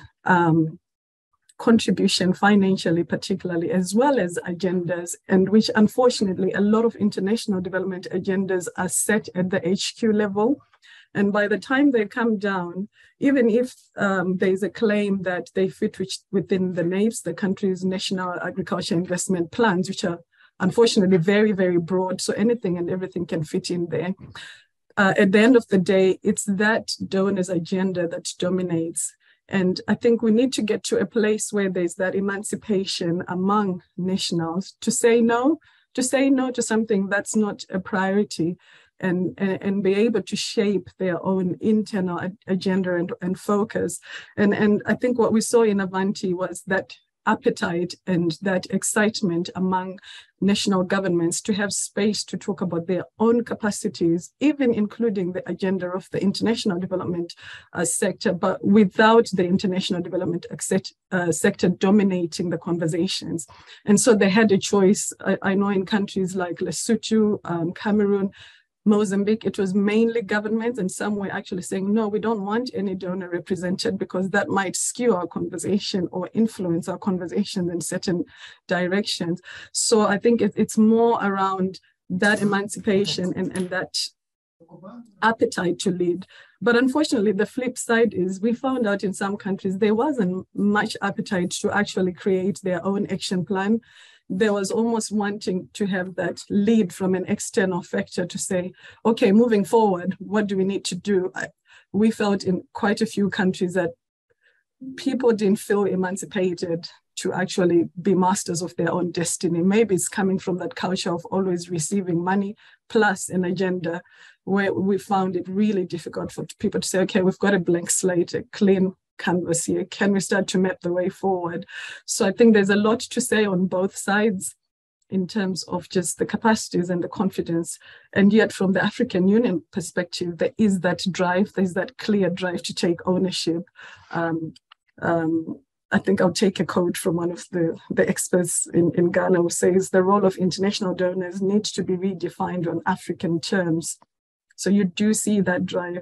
contribution financially, particularly, as well as agendas, and which unfortunately a lot of international development agendas are set at the HQ level. And by the time they come down, even if there's a claim that they fit within the NAIPs, the country's national agriculture investment plans, which are unfortunately very, very broad, so anything and everything can fit in there. At the end of the day, it's that donor's agenda that dominates. And I think we need to get to a place where there's that emancipation among nationals to say no to something that's not a priority, and be able to shape their own internal agenda and focus. And I think what we saw in Avanti was that appetite and that excitement among national governments to have space to talk about their own capacities, even including the agenda of the international development sector, but without the international development sector dominating the conversations. And so they had a choice. I know in countries like Lesotho, Cameroon, Mozambique, it was mainly governments, and some were actually saying, no, we don't want any donor represented because that might skew our conversation or influence our conversation in certain directions. So I think it's more around that emancipation and that appetite to lead. But unfortunately, the flip side is we found out in some countries there wasn't much appetite to actually create their own action plan. There was almost wanting to have that lead from an external factor to say, okay, moving forward, what do we need to do? We felt in quite a few countries that people didn't feel emancipated to actually be masters of their own destiny. Maybe it's coming from that culture of always receiving money plus an agenda, where we found it really difficult for people to say, okay, we've got a blank slate, a clean canvas here. Can we start to map the way forward? So I think there's a lot to say on both sides in terms of just the capacities and the confidence. And yet from the African Union perspective, there is that drive, there's that clear drive to take ownership. I think I'll take a quote from one of the experts in Ghana who says the role of international donors needs to be redefined on African terms. So you do see that drive,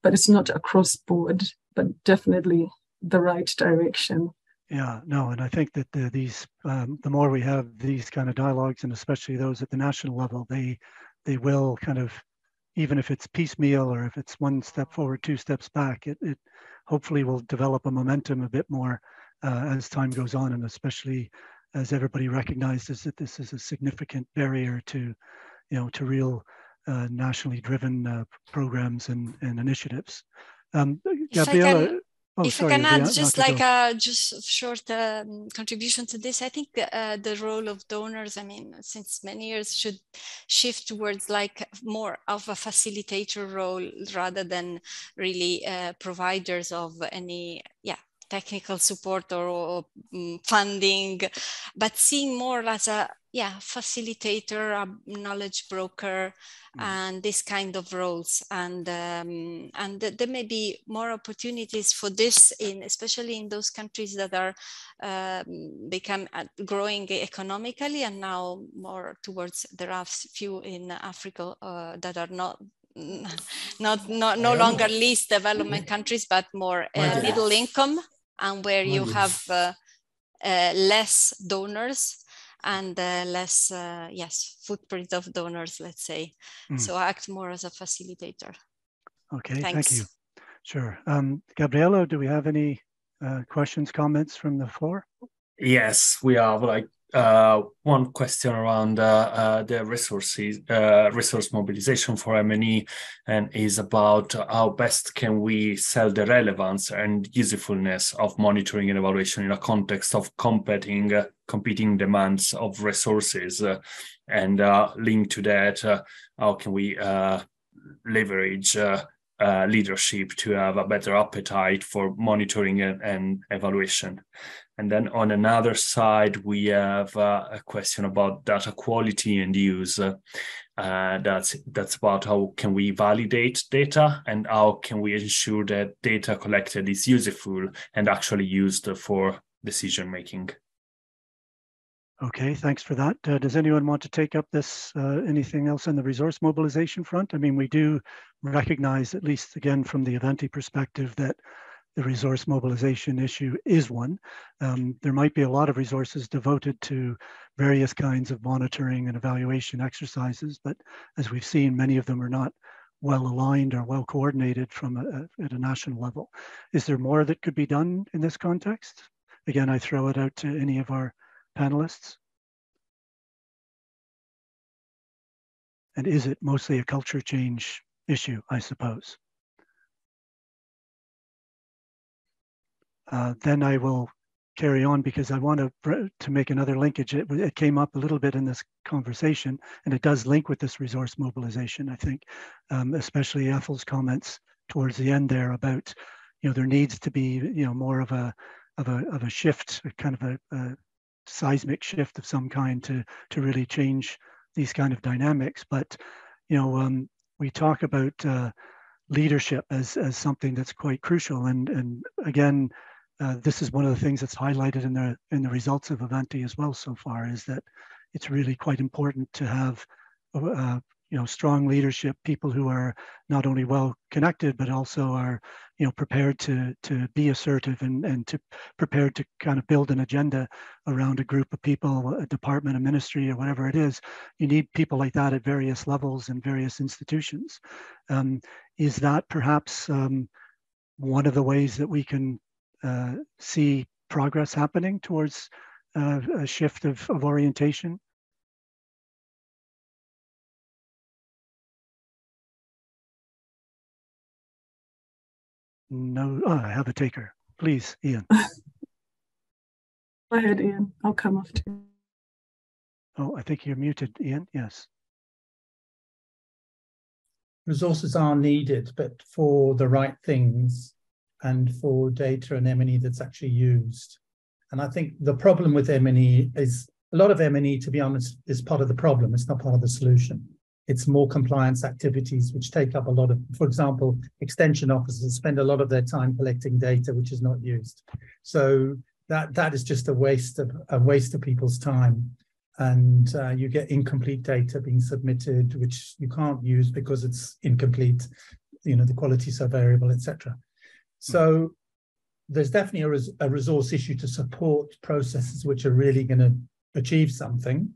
but it's not across board, but definitely the right direction. Yeah, no, and I think that the more we have these kind of dialogues, and especially those at the national level, they will kind of, even if it's piecemeal or if it's one step forward, two steps back, it hopefully will develop a momentum a bit more as time goes on, and especially as everybody recognizes that this is a significant barrier to real nationally driven programs and initiatives. Gabriele, if I can add just like a short contribution to this, I think the role of donors, I mean, since many years, should shift towards like more of a facilitator role rather than really providers of any technical support or funding, but seeing more as a facilitator, a knowledge broker, and this kind of roles. And there may be more opportunities for this, especially in those countries that are growing economically, and now more towards there are few in Africa that are no longer least development countries, but more middle income, and where you have less donors and less footprint of donors, let's say. So act more as a facilitator. Okay, thanks. Thank you. Sure. Gabriele, do we have any questions, comments from the floor? Yes, we are. Like one question around the resource mobilization for M&E, and is about how best can we sell the relevance and usefulness of monitoring and evaluation in a context of competing demands of resources, and linked to that, how can we leverage leadership to have a better appetite for monitoring and evaluation. And then on another side, we have a question about data quality and use. That's about how can we validate data and how can we ensure that data collected is useful and actually used for decision making. Okay, thanks for that. Does anyone want to take up this, anything else on the resource mobilization front? I mean, we do recognize, at least again from the Avanti perspective, that the resource mobilization issue is one. There might be a lot of resources devoted to various kinds of monitoring and evaluation exercises, but as we've seen, many of them are not well aligned or well coordinated from at a national level. Is there more that could be done in this context? Again, I throw it out to any of our panelists. And is it mostly a culture change issue, I suppose? Then I will carry on because I want to make another linkage. It came up a little bit in this conversation, and it does link with this resource mobilization, I think, especially Ethel's comments towards the end there about, there needs to be, more of a shift, a kind of a seismic shift of some kind to really change these kind of dynamics. But, we talk about leadership as something that's quite crucial. And again, this is one of the things that's highlighted in the results of Avanti as well so far, is that it's really quite important to have strong leadership, people who are not only well connected but also are prepared to be assertive and to prepared to kind of build an agenda around a group of people, a department, a ministry, or whatever it is. You need people like that at various levels and various institutions. Is that perhaps one of the ways that we can see progress happening towards a shift of orientation? No, I have a taker. Please, Ian. Go ahead, Ian. I'll come after you. Oh, I think you're muted, Ian. Yes. Resources are needed, but for the right things and for data and M&E that's actually used. And I think the problem with M&E is a lot of M&E, to be honest, is part of the problem. It's not part of the solution. It's more compliance activities, which take up a lot of, for example, extension officers spend a lot of their time collecting data, which is not used. So that is just a waste of people's time. And you get incomplete data being submitted, which you can't use because it's incomplete, the quality is so variable, etc. So there's definitely a resource issue to support processes which are really going to achieve something.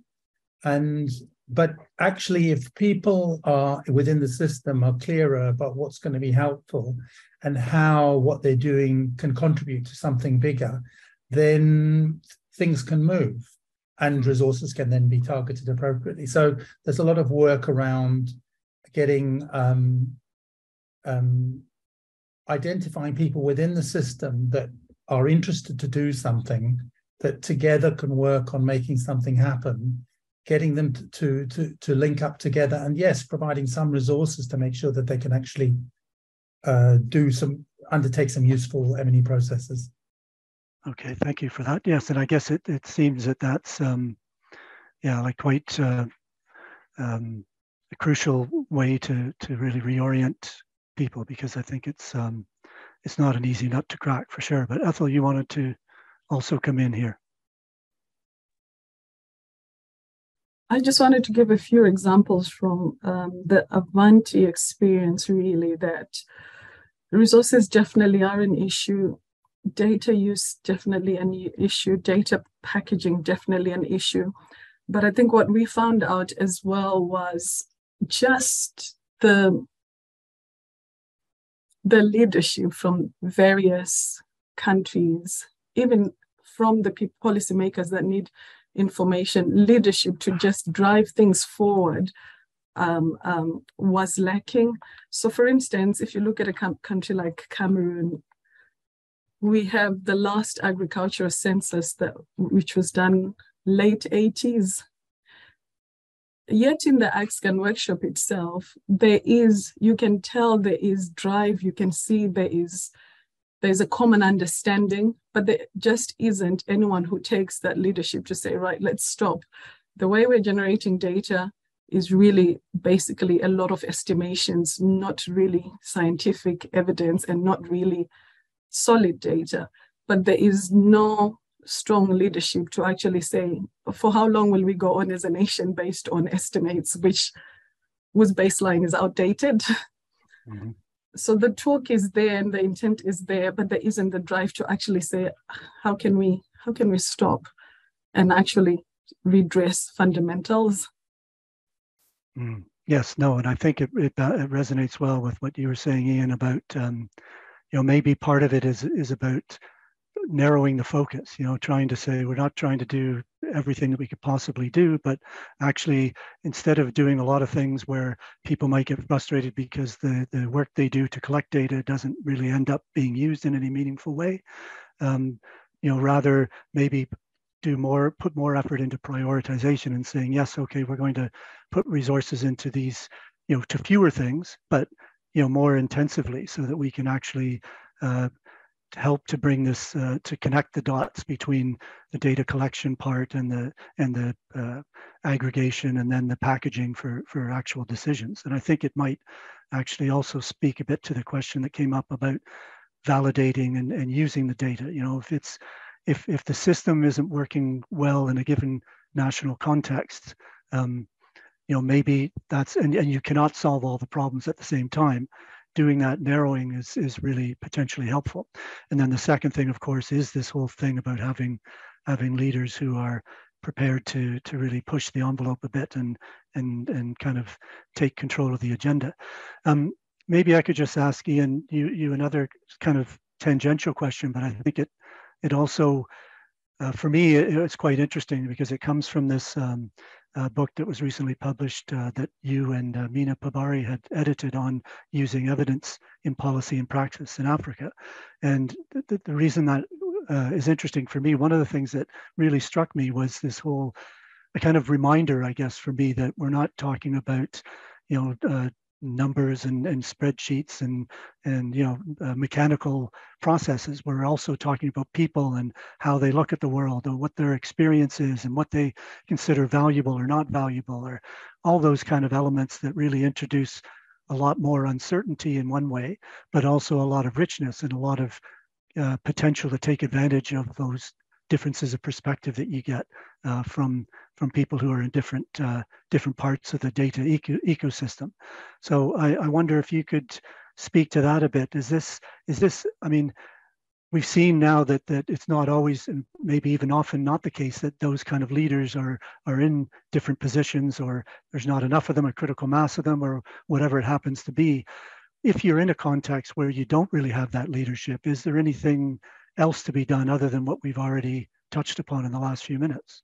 But actually, if people are within the system are clearer about what's going to be helpful and how what they're doing can contribute to something bigger, then things can move and resources can then be targeted appropriately. So there's a lot of work around getting identifying people within the system that are interested to do something, that together can work on making something happen, getting them to link up together, and yes, providing some resources to make sure that they can actually undertake some useful M&E processes. Okay, thank you for that. Yes, and I guess it seems that's quite a crucial way to really reorient people, because I think it's not an easy nut to crack for sure. But Ethel, you wanted to also come in here. I just wanted to give a few examples from the Avanti experience, really, that resources definitely are an issue, data use definitely an issue, data packaging definitely an issue. But I think what we found out as well was just the leadership from various countries, even from the policymakers that need information leadership to just drive things forward was lacking. So for instance, if you look at a country like Cameroon, we have the last agricultural census which was done late 80s. Yet in the AgScan workshop itself, you can tell there is drive, you can see there's a common understanding, but there just isn't anyone who takes that leadership to say, right, let's stop. The way we're generating data is really basically a lot of estimations, not really scientific evidence and not really solid data. But there is no strong leadership to actually say, for how long will we go on as a nation based on estimates, whose baseline is outdated? Mm-hmm. So the talk is there and the intent is there, but there isn't the drive to actually say, how can we stop and actually redress fundamentals? Mm. Yes, no, and I think it resonates well with what you were saying, Ian, about maybe part of it is about narrowing the focus, trying to say we're not trying to do everything that we could possibly do, but actually instead of doing a lot of things where people might get frustrated because the work they do to collect data doesn't really end up being used in any meaningful way, rather maybe put more effort into prioritization and saying, yes, okay, we're going to put resources into these, to fewer things, but more intensively, so that we can actually help to bring this to connect the dots between the data collection part and the aggregation and then the packaging for actual decisions. And I think it might actually also speak a bit to the question that came up about validating and using the data. If the system isn't working well in a given national context, maybe that's and you cannot solve all the problems at the same time. Doing that narrowing is really potentially helpful. And then the second thing, of course, is this whole thing about having leaders who are prepared to really push the envelope a bit and kind of take control of the agenda. Maybe I could just ask Ian you another kind of tangential question, but I think it also for me it's quite interesting because it comes from this book that was recently published that you and Mina Pabari had edited on using evidence in policy and practice in Africa. And the reason that is interesting for me, one of the things that really struck me was this whole a kind of reminder, I guess, for me that we're not talking about, numbers and spreadsheets and mechanical processes. We're also talking about people and how they look at the world or what their experience is and what they consider valuable or not valuable, or all those kind of elements that really introduce a lot more uncertainty in one way, but also a lot of richness and a lot of potential to take advantage of those differences of perspective that you get from people who are in different parts of the data ecosystem. So I wonder if you could speak to that a bit. Is this? I mean, we've seen now that it's not always, and maybe even often not the case, that those kind of leaders are in different positions, or there's not enough of them, a critical mass of them, or whatever it happens to be. If you're in a context where you don't really have that leadership, is there anything else to be done other than what we've already touched upon in the last few minutes?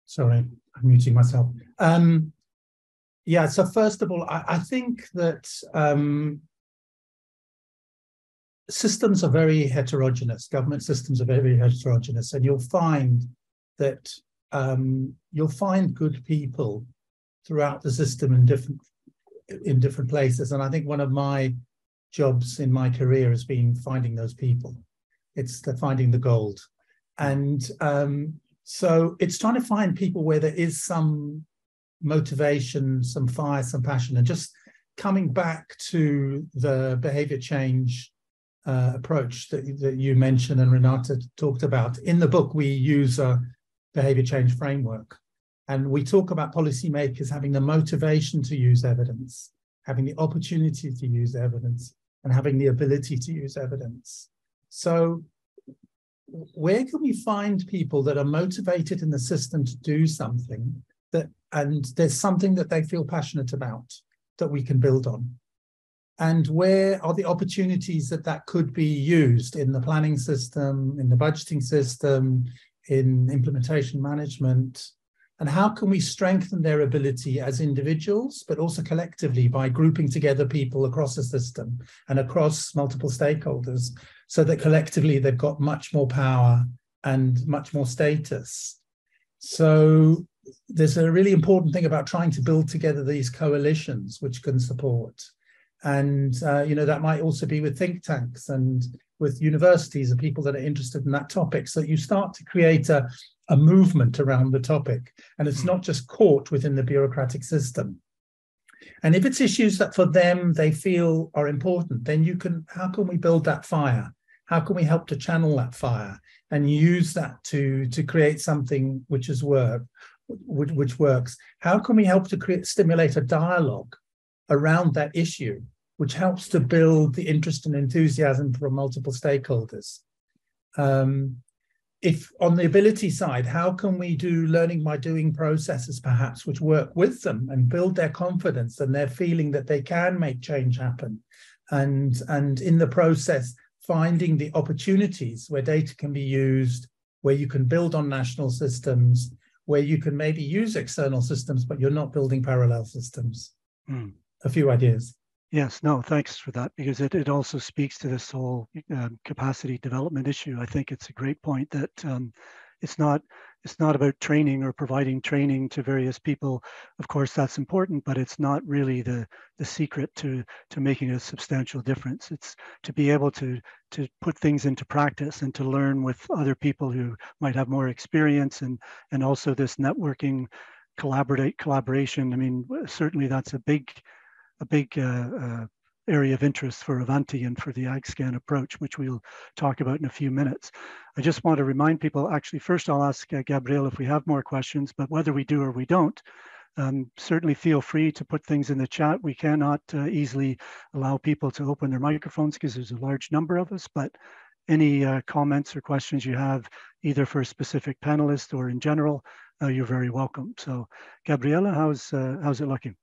Sorry, I'm muting myself. Yeah, so first of all, I think that systems are very heterogeneous. Government systems are very heterogeneous, and you'll find that you'll find good people throughout the system in different places. And I think one of my jobs in my career has been finding those people. It's finding the gold. And so it's trying to find people where there is some motivation, some fire, some passion, and just coming back to the behavior change approach that you mentioned and Renata talked about. In the book, we use a behavior change framework. And we talk about policymakers having the motivation to use evidence, having the opportunity to use evidence, and having the ability to use evidence. So where can we find people that are motivated in the system to do something and there's something that they feel passionate about that we can build on? and where are the opportunities that could be used in the planning system, in the budgeting system, in implementation management, and how can we strengthen their ability as individuals, but also collectively by grouping together people across the system and across multiple stakeholders, so that collectively they've got much more power and much more status. So there's a really important thing about trying to build together these coalitions which can support. And, that might also be with think tanks and with universities and people that are interested in that topic. So you start to create a movement around the topic, and it's not just caught within the bureaucratic system. And if it's issues that for them they feel are important, then how can we build that fire? How can we help to channel that fire and use that to create something which works? How can we help to stimulate a dialogue around that issue, which helps to build the interest and enthusiasm from multiple stakeholders? If on the ability side, how can we do learning by doing processes perhaps which work with them and build their confidence and their feeling that they can make change happen, and in the process finding the opportunities where data can be used, where you can build on national systems, where you can maybe use external systems but you're not building parallel systems. A few ideas. Yes, no, thanks for that, because it also speaks to this whole capacity development issue. I think it's a great point that it's not about training or providing training to various people. Of course, that's important, but it's not really the secret to making a substantial difference. It's to be able to put things into practice and to learn with other people who might have more experience, and also this networking, collaboration. I mean, certainly that's a big area of interest for Avanti and for the AgScan approach, which we'll talk about in a few minutes. I just want to remind people, actually, first I'll ask Gabriel if we have more questions, but whether we do or we don't, certainly feel free to put things in the chat. We cannot easily allow people to open their microphones because there's a large number of us, but any comments or questions you have, either for a specific panelist or in general, you're very welcome. So Gabriela, how's it looking?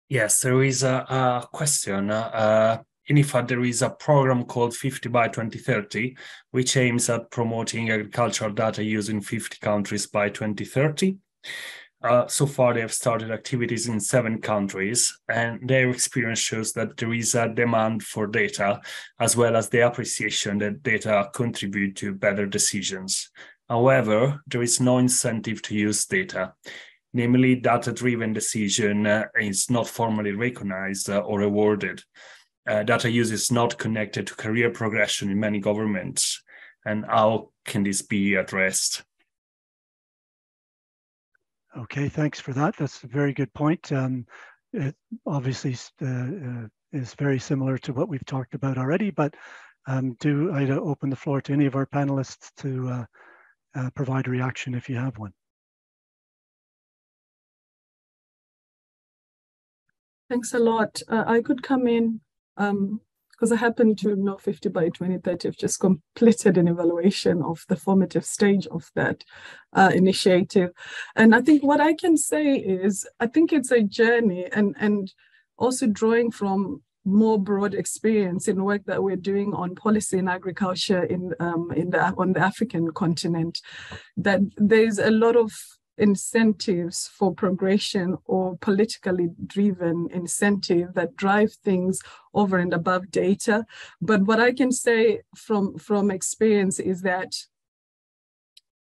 Yes, there is a question. In IFAD, there is a program called 50 by 2030, which aims at promoting agricultural data use in 50 countries by 2030. So far, they have started activities in 7 countries, and their experience shows that there is a demand for data, as well as the appreciation that data contribute to better decisions. However, there is no incentive to use data. Namely, data-driven decision is not formally recognized or rewarded. Data use is not connected to career progression in many governments. And how can this be addressed? Okay, thanks for that. That's a very good point. It obviously is very similar to what we've talked about already, but I'd open the floor to any of our panelists to provide a reaction if you have one. Thanks a lot. I could come in because I happen to know 50 by 2030. I've just completed an evaluation of the formative stage of that initiative. And I think what I can say is, I think it's a journey, and also drawing from more broad experience in work that we're doing on policy in agriculture on the African continent, that there's a lot of incentives for progression or politically driven incentive that drive things over and above data. But what I can say from experience is that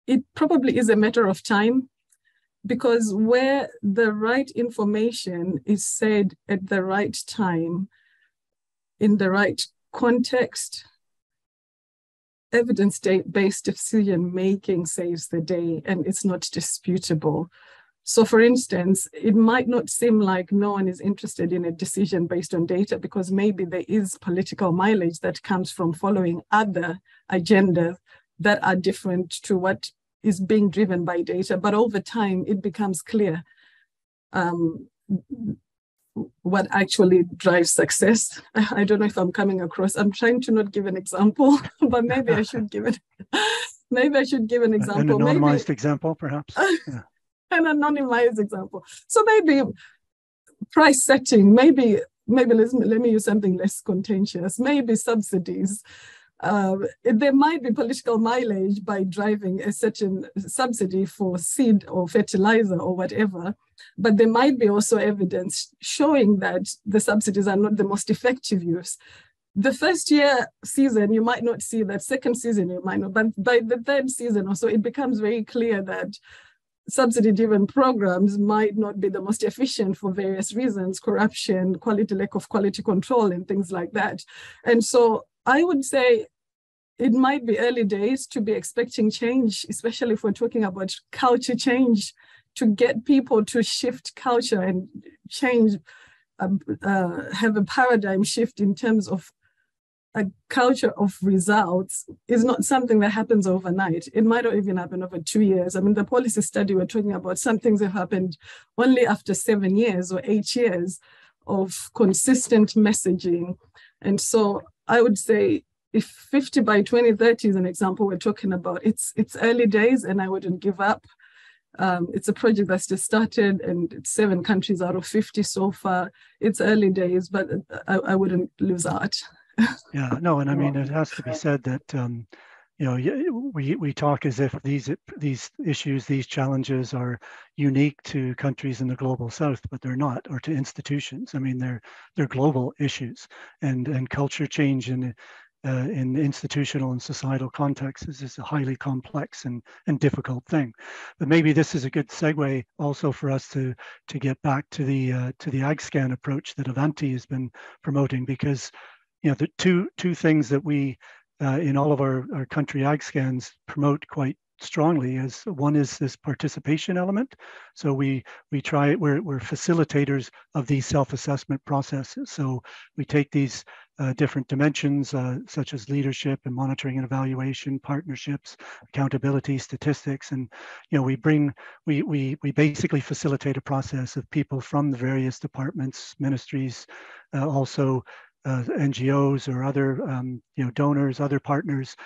it probably is a matter of time, because where the right information is said at the right time, in the right context, evidence-based decision-making saves the day, and it's not disputable. So for instance, it might not seem like no one is interested in a decision based on data, because maybe there is political mileage that comes from following other agendas that are different to what is being driven by data. But over time, it becomes clear what actually drives success. I don't know if I'm coming across. I'm trying to not give an example, but maybe I should give it. Maybe I should give an example. An anonymized example, perhaps. Yeah. An anonymized example. So maybe price setting. Maybe maybe let me use something less contentious, maybe subsidies. There might be political mileage by driving a certain subsidy for seed or fertilizer or whatever, but there might be also evidence showing that the subsidies are not the most effective use. The first year season, you might not see that. Second season, you might not. But by the third season or so, it becomes very clear that subsidy-driven programs might not be the most efficient for various reasons, corruption, lack of quality control, and things like that. And so I would say it might be early days to be expecting change, especially if we're talking about culture change, to get people to shift culture and change, have a paradigm shift in terms of a culture of results is not something that happens overnight. It might not even happen over 2 years. I mean, the policy study we're talking about, some things have happened only after 7 years or 8 years of consistent messaging. And so I would say if 50 by 2030 is an example we're talking about, it's early days and I wouldn't give up. It's a project that's just started and it's 7 countries out of 50 so far. It's early days, but I wouldn't lose heart. Yeah, no, and I mean, it has to be said that, you know, we talk as if these issues, these challenges are unique to countries in the global south, but they're not, or to institutions. I mean, they're global issues, and culture change in institutional and societal contexts is a highly complex and difficult thing. But maybe this is a good segue also for us to get back to the AgScan approach that Avanti has been promoting, because you know, the two things that we in all of our country AgScans promote quite strongly is, one is this participation element. So we're facilitators of these self-assessment processes. So we take these different dimensions such as leadership and monitoring and evaluation, partnerships, accountability, statistics, and you know, we basically facilitate a process of people from the various departments, ministries, also NGOs or other you know, donors, other partners,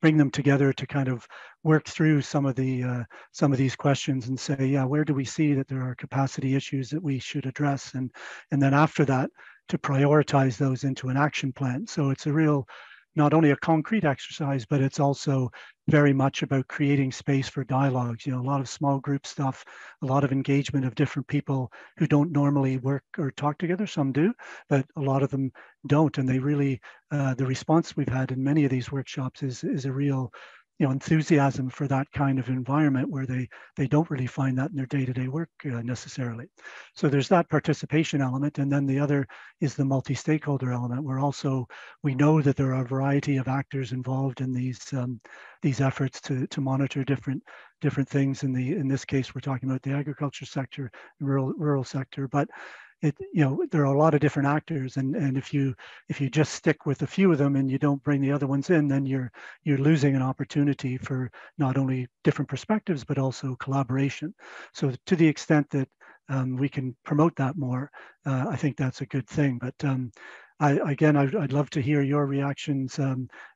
bring them together to kind of work through some of these questions and say, yeah, where do we see that there are capacity issues that we should address, and then after that to prioritize those into an action plan. So it's a real, not only a concrete exercise, but it's also very much about creating space for dialogues. You know, a lot of small group stuff, a lot of engagement of different people who don't normally work or talk together. Some do, but a lot of them don't. And they really, the response we've had in many of these workshops is a real, you know, enthusiasm for that kind of environment where they don't really find that in their day-to-day work necessarily. So there's that participation element, and then the other is the multi-stakeholder element, where also we know that there are a variety of actors involved in these efforts to monitor different things. In this case, we're talking about the agriculture sector, rural sector, but you know, there are a lot of different actors, and if you just stick with a few of them and you don't bring the other ones in, then you're losing an opportunity for not only different perspectives but also collaboration. So to the extent that we can promote that more, I think that's a good thing. But I'd love to hear your reactions.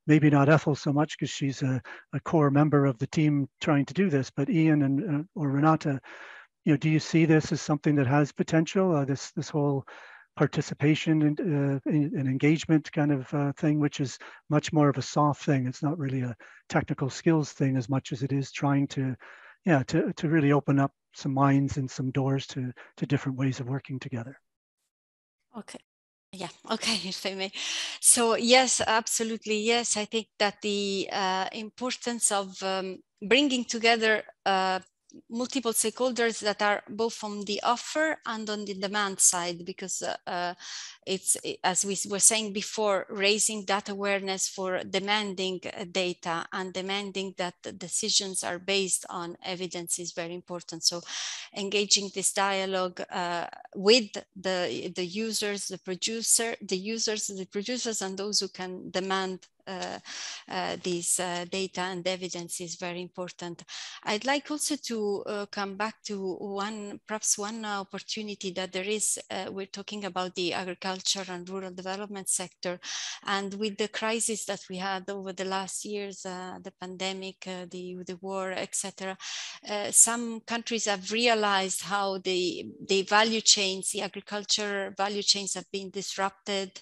Maybe not Ethel so much because she's a core member of the team trying to do this, but Ian and or Renata. You know, do you see this as something that has potential? This whole participation and engagement kind of thing, which is much more of a soft thing. It's not really a technical skills thing as much as it is trying to really open up some minds and some doors to different ways of working together. Okay. Yeah, okay, if I may. So yes, absolutely. Yes, I think that the importance of bringing together multiple stakeholders that are both from the offer and on the demand side, because it's, as we were saying before, raising that awareness for demanding data and demanding that the decisions are based on evidence is very important. So engaging this dialogue with the users, the producers, and those who can demand these data and evidence is very important. I'd like also to come back to perhaps one opportunity that there is. We're talking about the agriculture and rural development sector, and with the crisis that we had over the last years, the pandemic, the war, etc., some countries have realized how the value chains, the agriculture value chains, have been disrupted,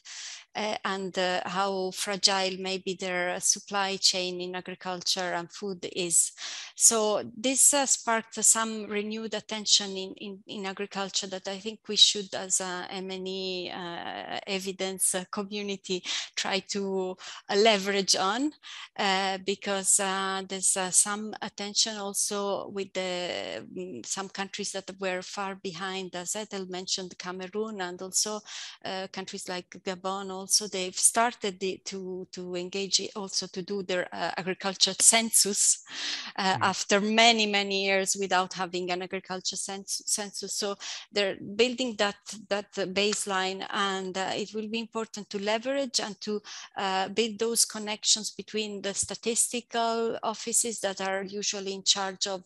and how fragile maybe their supply chain in agriculture and food is. So this sparked some renewed attention in agriculture that I think we should, as a M&E evidence community, try to leverage on, because there's some attention also with some countries that were far behind, as Ethel mentioned, Cameroon, and also countries like Gabon. Also, they've started to engage, also to do their agriculture census after many years without having an agriculture census. So they're building that baseline, and it will be important to leverage and to build those connections between the statistical offices that are usually in charge of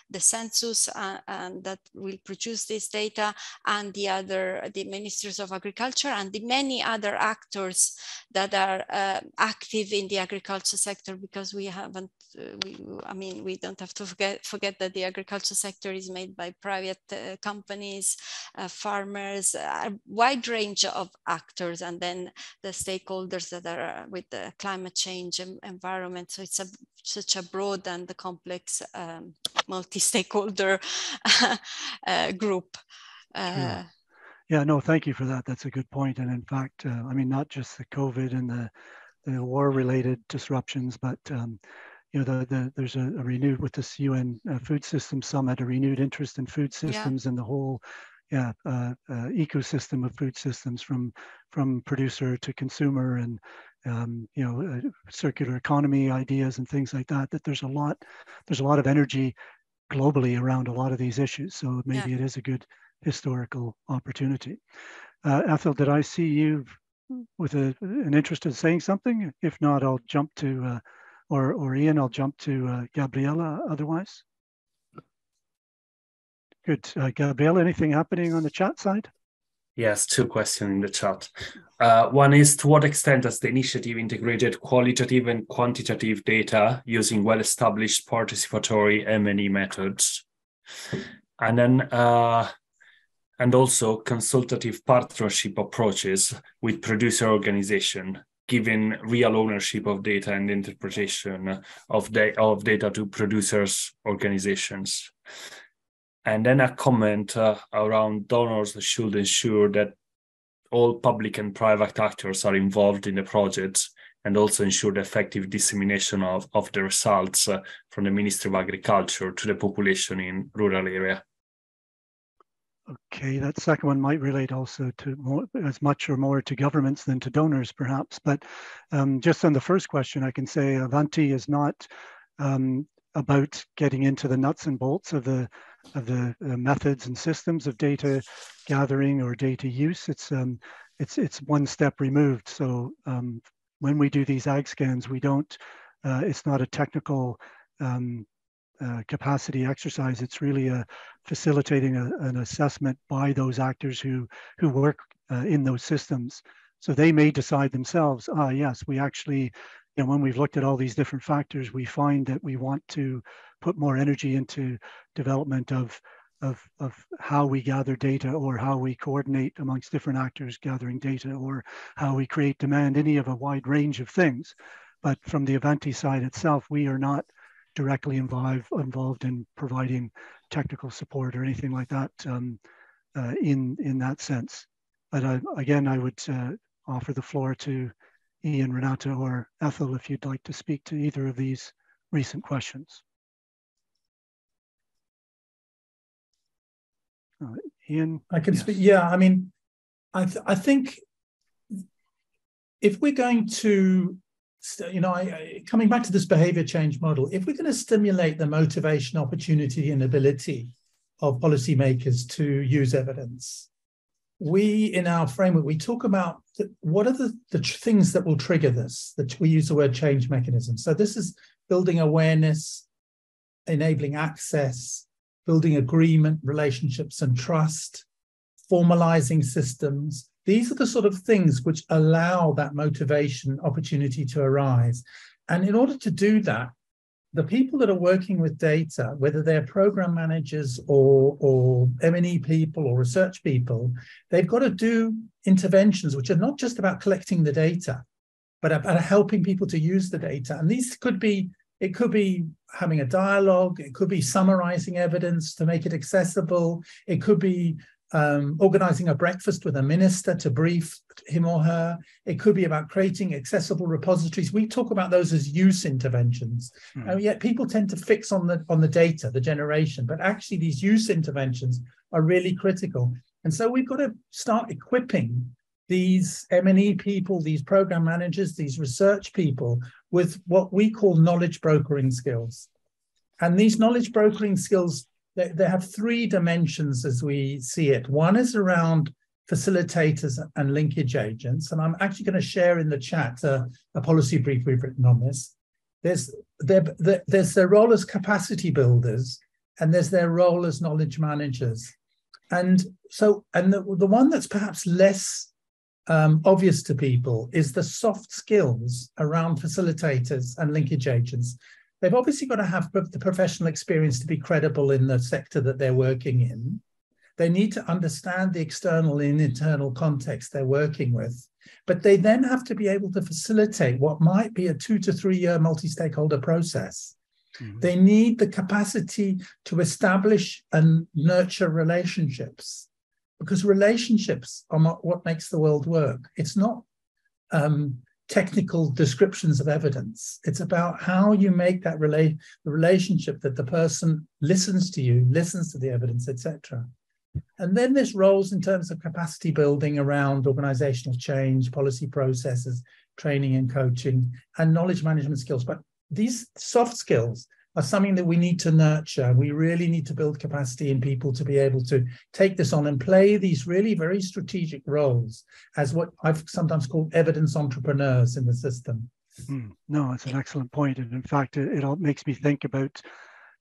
the census and that will produce this data, and the ministries of agriculture and the many other actors that are active in the agriculture sector, because we haven't, we don't have to forget that the agriculture sector is made by private companies, farmers, a wide range of actors, and then the stakeholders that are with the climate change environment. So it's such a broad and complex multi-stakeholder group. Sure. Yeah, no, thank you for that. That's a good point. And in fact, I mean, not just the COVID and the war-related disruptions, but you know, there's a renewed, with this UN Food Systems Summit, a renewed interest in food systems and the whole ecosystem of food systems, from producer to consumer, and you know, circular economy ideas and things like that. That there's a lot of energy globally around a lot of these issues. So maybe it is a good historical opportunity. Ethel, did I see you with an interest in saying something? If not, I'll jump to, or Ian, I'll jump to Gabriela otherwise. Good. Gabriela, anything happening on the chat side? Yes, two questions in the chat. One is, to what extent has the initiative integrated qualitative and quantitative data using well-established participatory M&E methods? And then, and also consultative partnership approaches with producer organization, giving real ownership of data and interpretation of data to producers' organizations. And then a comment around donors should ensure that all public and private actors are involved in the projects, and also ensure the effective dissemination of the results from the Ministry of Agriculture to the population in rural area. Okay, that second one might relate also to as much or more to governments than to donors, perhaps. But just on the first question, I can say Avanti is not about getting into the nuts and bolts of the methods and systems of data gathering or data use. It's one step removed. So when we do these ag scans, we don't. It's not a technical capacity exercise. It's really facilitating an assessment by those actors who work in those systems. So they may decide themselves, yes, we actually, you know, when we've looked at all these different factors, we find that we want to put more energy into development of how we gather data, or how we coordinate amongst different actors gathering data, or how we create demand, any of a wide range of things. But from the Avanti side itself, we are not directly involved in providing technical support or anything like that in that sense. But again, I would offer the floor to Ian, Renata, or Ethel if you'd like to speak to either of these recent questions. Ian? I can speak. Yeah, I mean, I think if we're going to, you know, coming back to this behavior change model, if we're going to stimulate the motivation, opportunity, and ability of policymakers to use evidence, we, in our framework, we talk about what are the things that will trigger this, that we use the word change mechanism. So this is building awareness, enabling access, building agreement, relationships and trust, formalizing systems. These are the sort of things which allow that motivation opportunity to arise. And in order to do that, the people that are working with data, whether they're program managers or M&E people or research people, they've got to do interventions which are not just about collecting the data, but about helping people to use the data. And these could be, it could be having a dialogue, it could be summarizing evidence to make it accessible, it could be organizing a breakfast with a minister to brief him or her. It could be about creating accessible repositories. We talk about those as use interventions. And yet people tend to fix on the data, the generation, but actually these use interventions are really critical. And so we've got to start equipping these M&E people, these program managers, these research people with what we call knowledge brokering skills. And these knowledge brokering skills, they have three dimensions as we see it. One is around facilitators and linkage agents. And I'm actually going to share in the chat a policy brief we've written on this. There's their role as capacity builders, and there's their role as knowledge managers. And so, the one that's perhaps less obvious to people is the soft skills around facilitators and linkage agents. They've obviously got to have the professional experience to be credible in the sector that they're working in. They need to understand the external and internal context they're working with, but they then have to be able to facilitate what might be a 2 to 3 year multi-stakeholder process. They need the capacity to establish and nurture relationships, because relationships are what makes the world work. It's not technical descriptions of evidence. It's about how you make that the relationship that the person listens to you, listens to the evidence, etc. And then there's roles in terms of capacity building around organizational change, policy processes, training and coaching, and knowledge management skills. But these soft skills are something that we need to nurture. We really need to build capacity in people to be able to take this on and play these really very strategic roles as what I've sometimes called evidence entrepreneurs in the system. No, it's an excellent point. And in fact, it all makes me think about,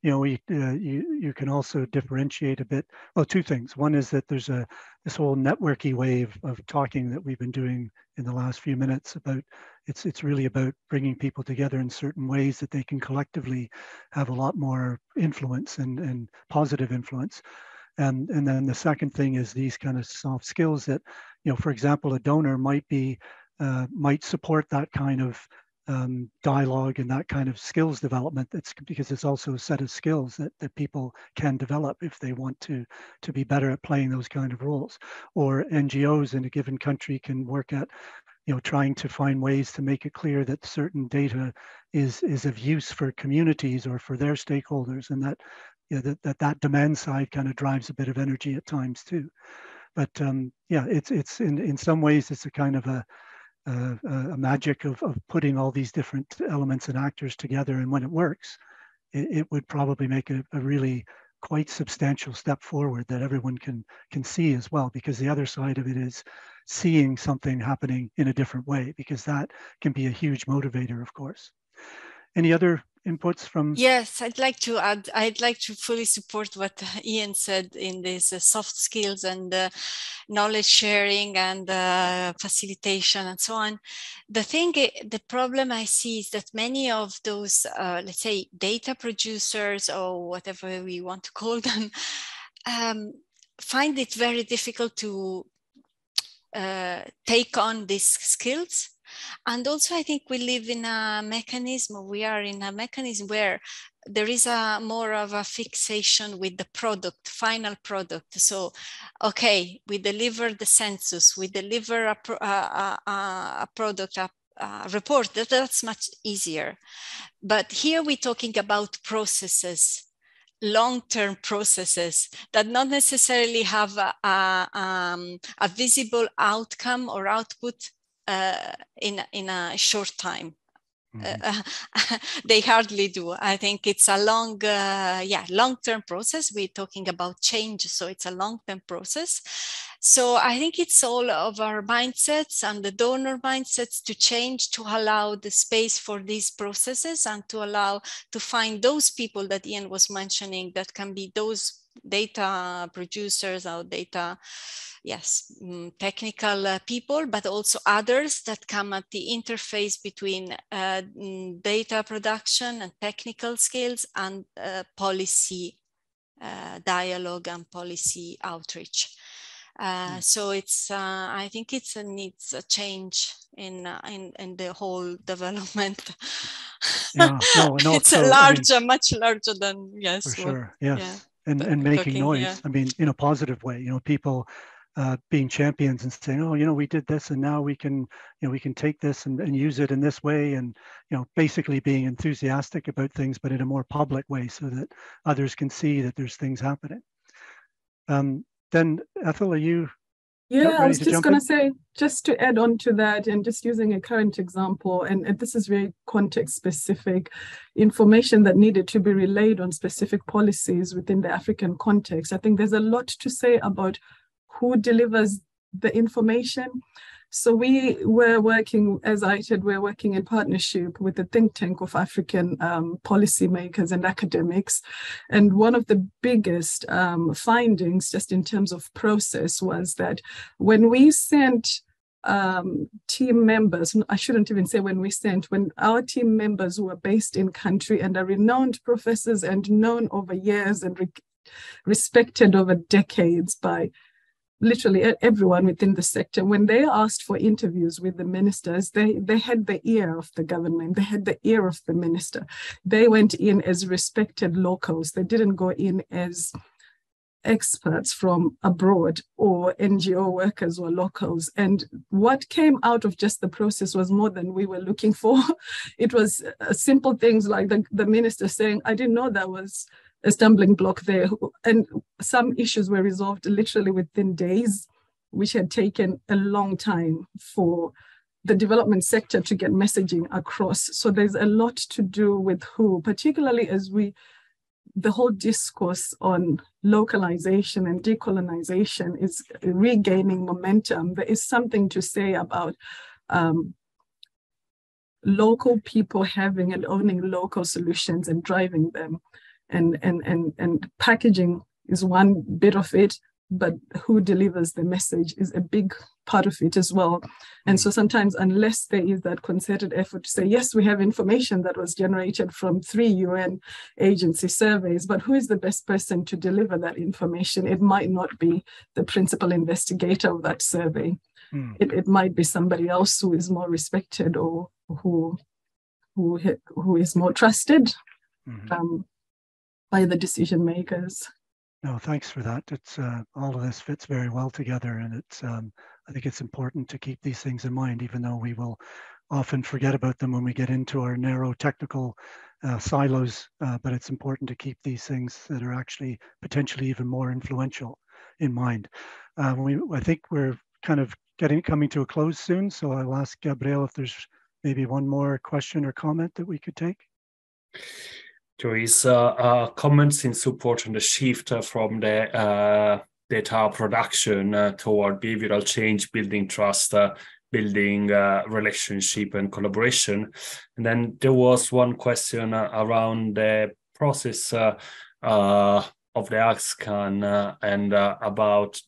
you know, you can also differentiate a bit. Well, two things. One is that there's this whole networky way of talking that we've been doing in the last few minutes about, it's really about bringing people together in certain ways that they can collectively have a lot more influence and positive influence. And then the second thing is these kind of soft skills that, you know, for example, a donor might support that kind of dialogue and that kind of skills development. That's because it's also a set of skills that people can develop if they want to be better at playing those kind of roles. Or NGOs in a given country can work at, you know, trying to find ways to make it clear that certain data is of use for communities or for their stakeholders, and that, you know, that demand side kind of drives a bit of energy at times too. But yeah, it's in some ways it's a kind of a magic of putting all these different elements and actors together, and when it works, it would probably make a really quite substantial step forward that everyone can see as well, because the other side of it is seeing something happening in a different way, because that can be a huge motivator, of course. Any other inputs from? Yes, I'd like to add, I'd like to fully support what Ian said in these soft skills and knowledge sharing and facilitation and so on. The problem I see is that many of those, let's say, data producers or whatever we want to call them, find it very difficult to take on these skills. And also, I think we live in a mechanism, we are in a mechanism where there is more of a fixation with the product, final product. So, okay, we deliver the census, we deliver a product, a report, that's much easier. But here we're talking about processes, long-term processes that not necessarily have a visible outcome or output in a short time. they hardly do. I think it's a long-term process. We're talking about change, so it's a long-term process. So I think it's all of our mindsets and the donor mindsets to change, to allow the space for these processes and to allow to find those people that Ian was mentioning that can be those data producers or data, technical people, but also others that come at the interface between data production and technical skills and policy dialogue and policy outreach. So it's, I think it needs a change in the whole development. Yeah, no, and it's also, larger, much larger than for sure. Yes, and making noise. Yeah. I mean, in a positive way. You know, people being champions and saying, oh, you know, we did this, and now we can, you know, we can take this and use it in this way, and you know, basically being enthusiastic about things, but in a more public way, so that others can see that there's things happening. Then Ethel, are you? Yeah, I was just going to say, just to add on to that, and just using a current example, and this is very context-specific information that needed to be relayed on specific policies within the African context. I think there's a lot to say about who delivers the information. So we were working, as I said, we're working in partnership with the think tank of African policymakers and academics. And one of the biggest findings, just in terms of process, was that when we sent team members, I shouldn't even say when our team members who were based in country and are renowned professors and known over years and respected over decades by literally everyone within the sector, when they asked for interviews with the ministers, they had the ear of the government, they had the ear of the minister. They went in as respected locals. They didn't go in as experts from abroad or NGO workers or locals. And what came out of just the process was more than we were looking for. It was simple things like the minister saying, I didn't know that was a stumbling block there. And some issues were resolved literally within days, which had taken a long time for the development sector to get messaging across. So there's a lot to do with who, particularly as the whole discourse on localization and decolonization is regaining momentum. There is something to say about local people having and owning local solutions and driving them. And packaging is one bit of it, but who delivers the message is a big part of it as well. And so sometimes, unless there is that concerted effort to say, yes, we have information that was generated from 3 UN agency surveys, but who is the best person to deliver that information? It might not be the principal investigator of that survey. It might be somebody else who is more respected or who is more trusted. By the decision makers. No, thanks for that. It's all of this fits very well together, and it's I think it's important to keep these things in mind, even though we will often forget about them when we get into our narrow technical silos. But it's important to keep these things that are actually potentially even more influential in mind. I think we're kind of coming to a close soon, so I'll ask Gabriel if there's maybe one more question or comment that we could take. There is comments in support on the shift from the data production toward behavioral change, building trust, building relationship and collaboration. And then there was one question around the process of the AgScan and about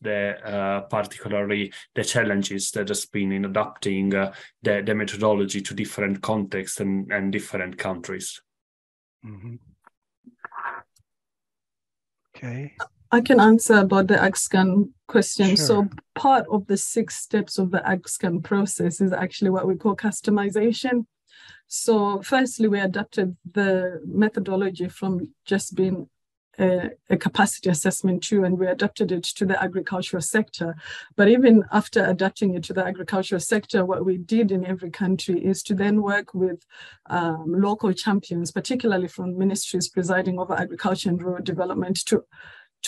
particularly the challenges that has been in adapting the methodology to different contexts and different countries. Okay. I can answer about the AgScan question. Sure. So part of the 6 steps of the AgScan process is actually what we call customization. So firstly, we adapted the methodology from just being a capacity assessment tool, and we adapted it to the agricultural sector. But even after adapting it to the agricultural sector, what we did in every country is to then work with local champions, particularly from ministries presiding over agriculture and rural development, to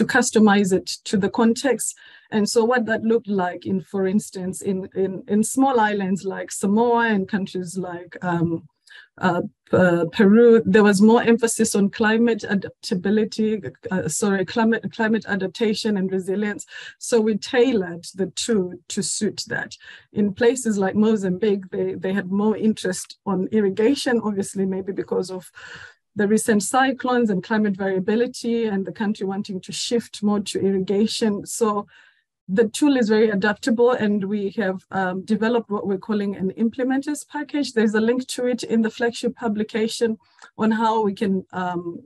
customize it to the context. And so what that looked like for instance, in small islands like Samoa and countries like Peru, there was more emphasis on climate adaptability, climate adaptation and resilience. So we tailored the tool to suit that. In places like Mozambique, they had more interest on irrigation, obviously maybe because of the recent cyclones and climate variability and the country wanting to shift more to irrigation. So the tool is very adaptable, and we have developed what we're calling an implementers package. There's a link to it in the flagship publication on how we can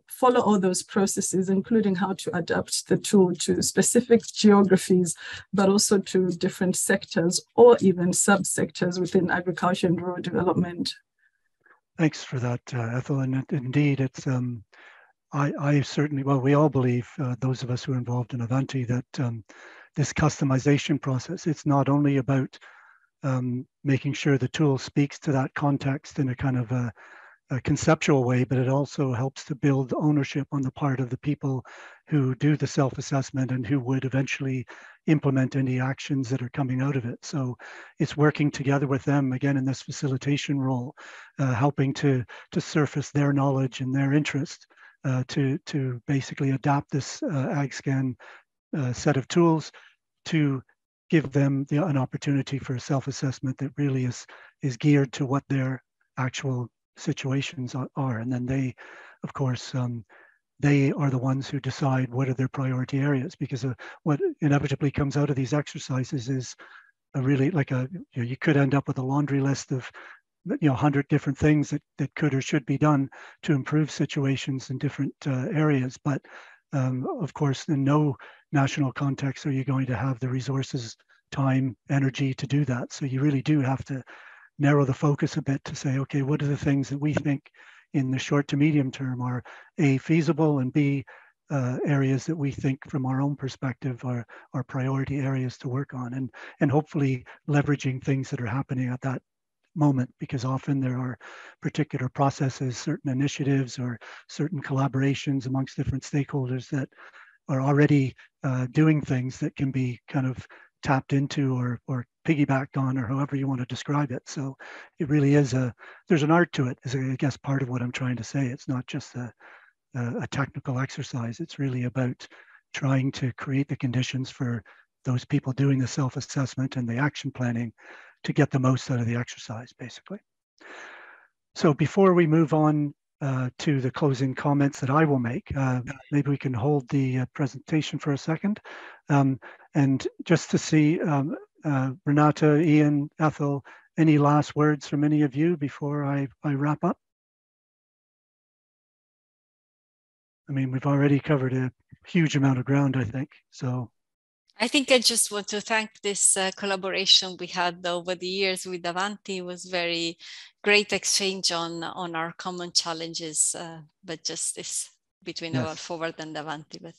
follow all those processes, including how to adapt the tool to specific geographies, but also to different sectors or even subsectors within agriculture and rural development. Thanks for that, Ethel. And indeed, it's I certainly, well, we all believe, those of us who are involved in Avanti, that this customization process, it's not only about making sure the tool speaks to that context in a kind of a conceptual way, but it also helps to build ownership on the part of the people who do the self-assessment and who would eventually implement any actions that are coming out of it. So it's working together with them, again, in this facilitation role, helping to surface their knowledge and their interest to basically adapt this AgScan set of tools to give them an opportunity for a self-assessment that really is geared to what their actual situations are. And then they, of course, they are the ones who decide what are their priority areas, because what inevitably comes out of these exercises is a really like you could end up with a laundry list of 100 different things that could or should be done to improve situations in different areas. But of course, in no national context are you going to have the resources, time, energy to do that. So you really do have to narrow the focus a bit to say, okay, what are the things that we think in the short to medium term are A, feasible, and B, areas that we think from our own perspective are priority areas to work on, and hopefully leveraging things that are happening at that moment, because often there are particular processes, certain initiatives, or certain collaborations amongst different stakeholders that are already doing things that can be kind of tapped into or piggybacked on, or however you want to describe it. So it really is there's an art to it, is I guess part of what I'm trying to say. It's not just a technical exercise. It's really about trying to create the conditions for those people doing the self-assessment and the action planning to get the most out of the exercise, basically. So before we move on to the closing comments that I will make, maybe we can hold the presentation for a second. And just to see, Renata, Ian, Ethel, any last words from any of you before I wrap up? I mean, we've already covered a huge amount of ground, I think, so. I think I just want to thank this collaboration we had over the years with Avanti. It was very great exchange on our common challenges, but just this between Evolve4ward and Avanti. But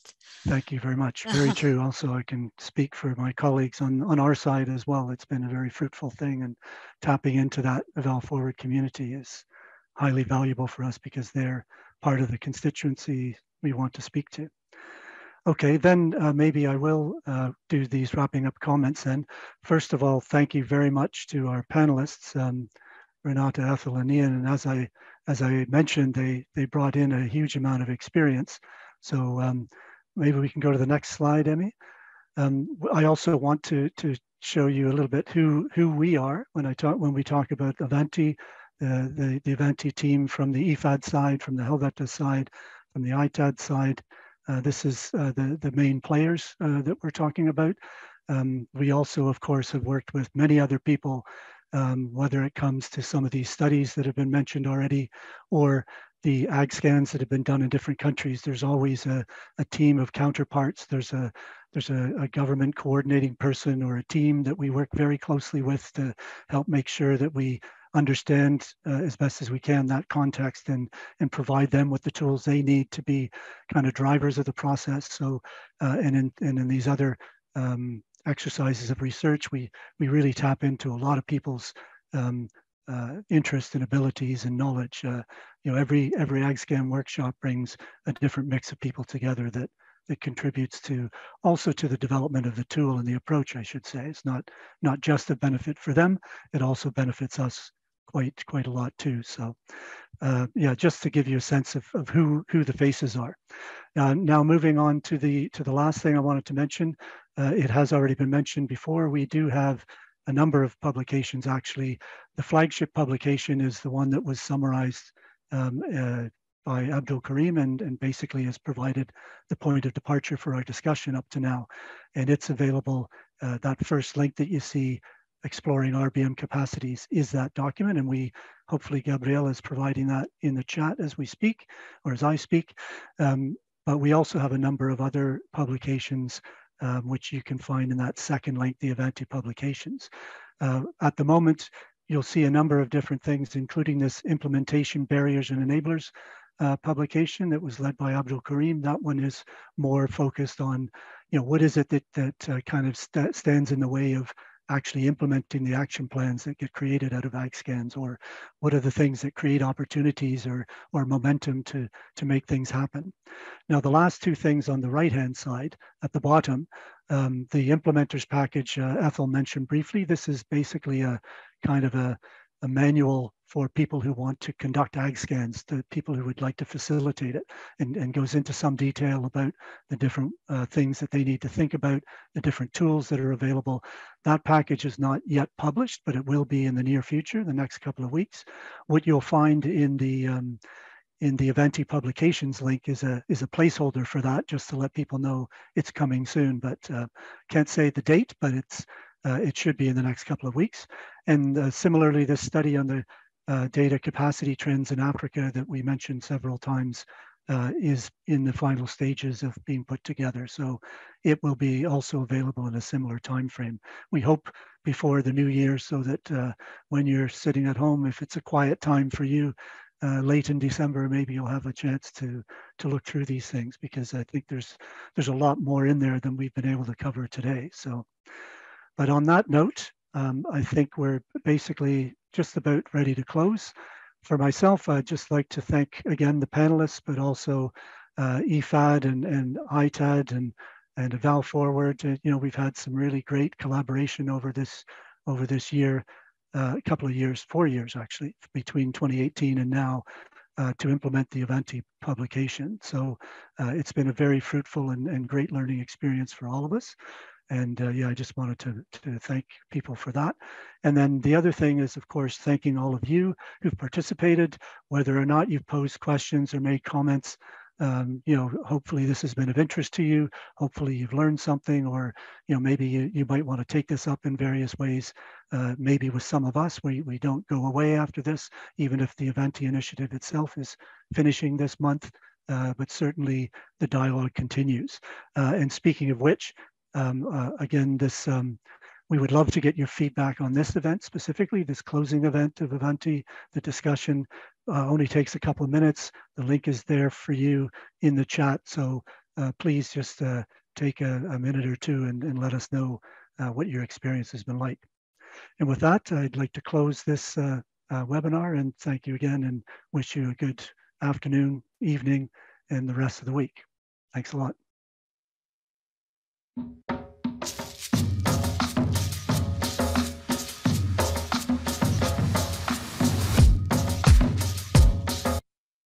thank you very much. Very true. Also, I can speak for my colleagues on our side as well. It's been a very fruitful thing, and tapping into that Evolve4ward community is highly valuable for us because they're part of the constituency we want to speak to. Okay, then maybe I will do these wrapping up comments then. First of all, thank you very much to our panelists, Renata, Ethel, and Ian. And as I mentioned, they brought in a huge amount of experience. So maybe we can go to the next slide, Emmy. I also want to show you a little bit who we are when we talk about Avanti, the Avanti team from the IFAD side, from the Helveta side, from the ITAD side. This is the main players that we're talking about. We also, of course, have worked with many other people, whether it comes to some of these studies that have been mentioned already, or the ag scans that have been done in different countries. There's always a team of counterparts. There's a government coordinating person or a team that we work very closely with to help make sure that we understand as best as we can that context and provide them with the tools they need to be kind of drivers of the process. So and in these other exercises of research, we really tap into a lot of people's interest and abilities and knowledge. Every AgScan workshop brings a different mix of people together that contributes to also to the development of the tool and the approach, I should say. It's not just a benefit for them, it also benefits us quite a lot too. So yeah, just to give you a sense of who the faces are. Now moving on to the last thing I wanted to mention, it has already been mentioned before. We do have a number of publications actually. The flagship publication is the one that was summarized by Abdul Karim and basically has provided the point of departure for our discussion up to now. And it's available, that first link that you see, Exploring RBM Capacities, is that document. And we, hopefully Gabrielle is providing that in the chat as we speak, or as I speak. But we also have a number of other publications which you can find in that second link, the Avanti publications. At the moment, you'll see a number of different things, including this Implementation Barriers and Enablers publication that was led by Abdul Karim. That one is more focused on, what is it that kind of stands in the way of actually implementing the action plans that get created out of AgScans, or what are the things that create opportunities or momentum to make things happen. Now, the last two things on the right-hand side at the bottom, the implementers package Ethel mentioned briefly. This is basically a kind of a manual for people who want to conduct AgScans, the people who would like to facilitate it, and goes into some detail about the different things that they need to think about, the different tools that are available. That package is not yet published, but it will be in the near future, the next couple of weeks. What you'll find in the Avanti publications link is a placeholder for that, just to let people know it's coming soon, but can't say the date, but it should be in the next couple of weeks. And similarly, this study on the data capacity trends in Africa that we mentioned several times is in the final stages of being put together. So it will be also available in a similar time frame. We hope before the new year, so that when you're sitting at home, if it's a quiet time for you, late in December, maybe you'll have a chance to look through these things, because I think there's a lot more in there than we've been able to cover today. So, but on that note, I think we're basically just about ready to close. For myself, I'd just like to thank again the panelists, but also IFAD and ITAD and Eval Forward. We've had some really great collaboration over this year, a couple of years, 4 years actually, between 2018 and now, to implement the Avanti publication. So it's been a very fruitful and great learning experience for all of us. And yeah, I just wanted to thank people for that. And then the other thing is, of course, thanking all of you who've participated, whether or not you've posed questions or made comments. Hopefully this has been of interest to you. Hopefully you've learned something, or maybe you might want to take this up in various ways. Maybe with some of us, we don't go away after this, even if the Avanti initiative itself is finishing this month, but certainly the dialogue continues. And speaking of which, again, we would love to get your feedback on this event, specifically this closing event of Avanti. The discussion only takes a couple of minutes. The link is there for you in the chat. So please just take a minute or two and let us know what your experience has been like. And with that, I'd like to close this webinar, and thank you again, and wish you a good afternoon, evening, and the rest of the week. Thanks a lot.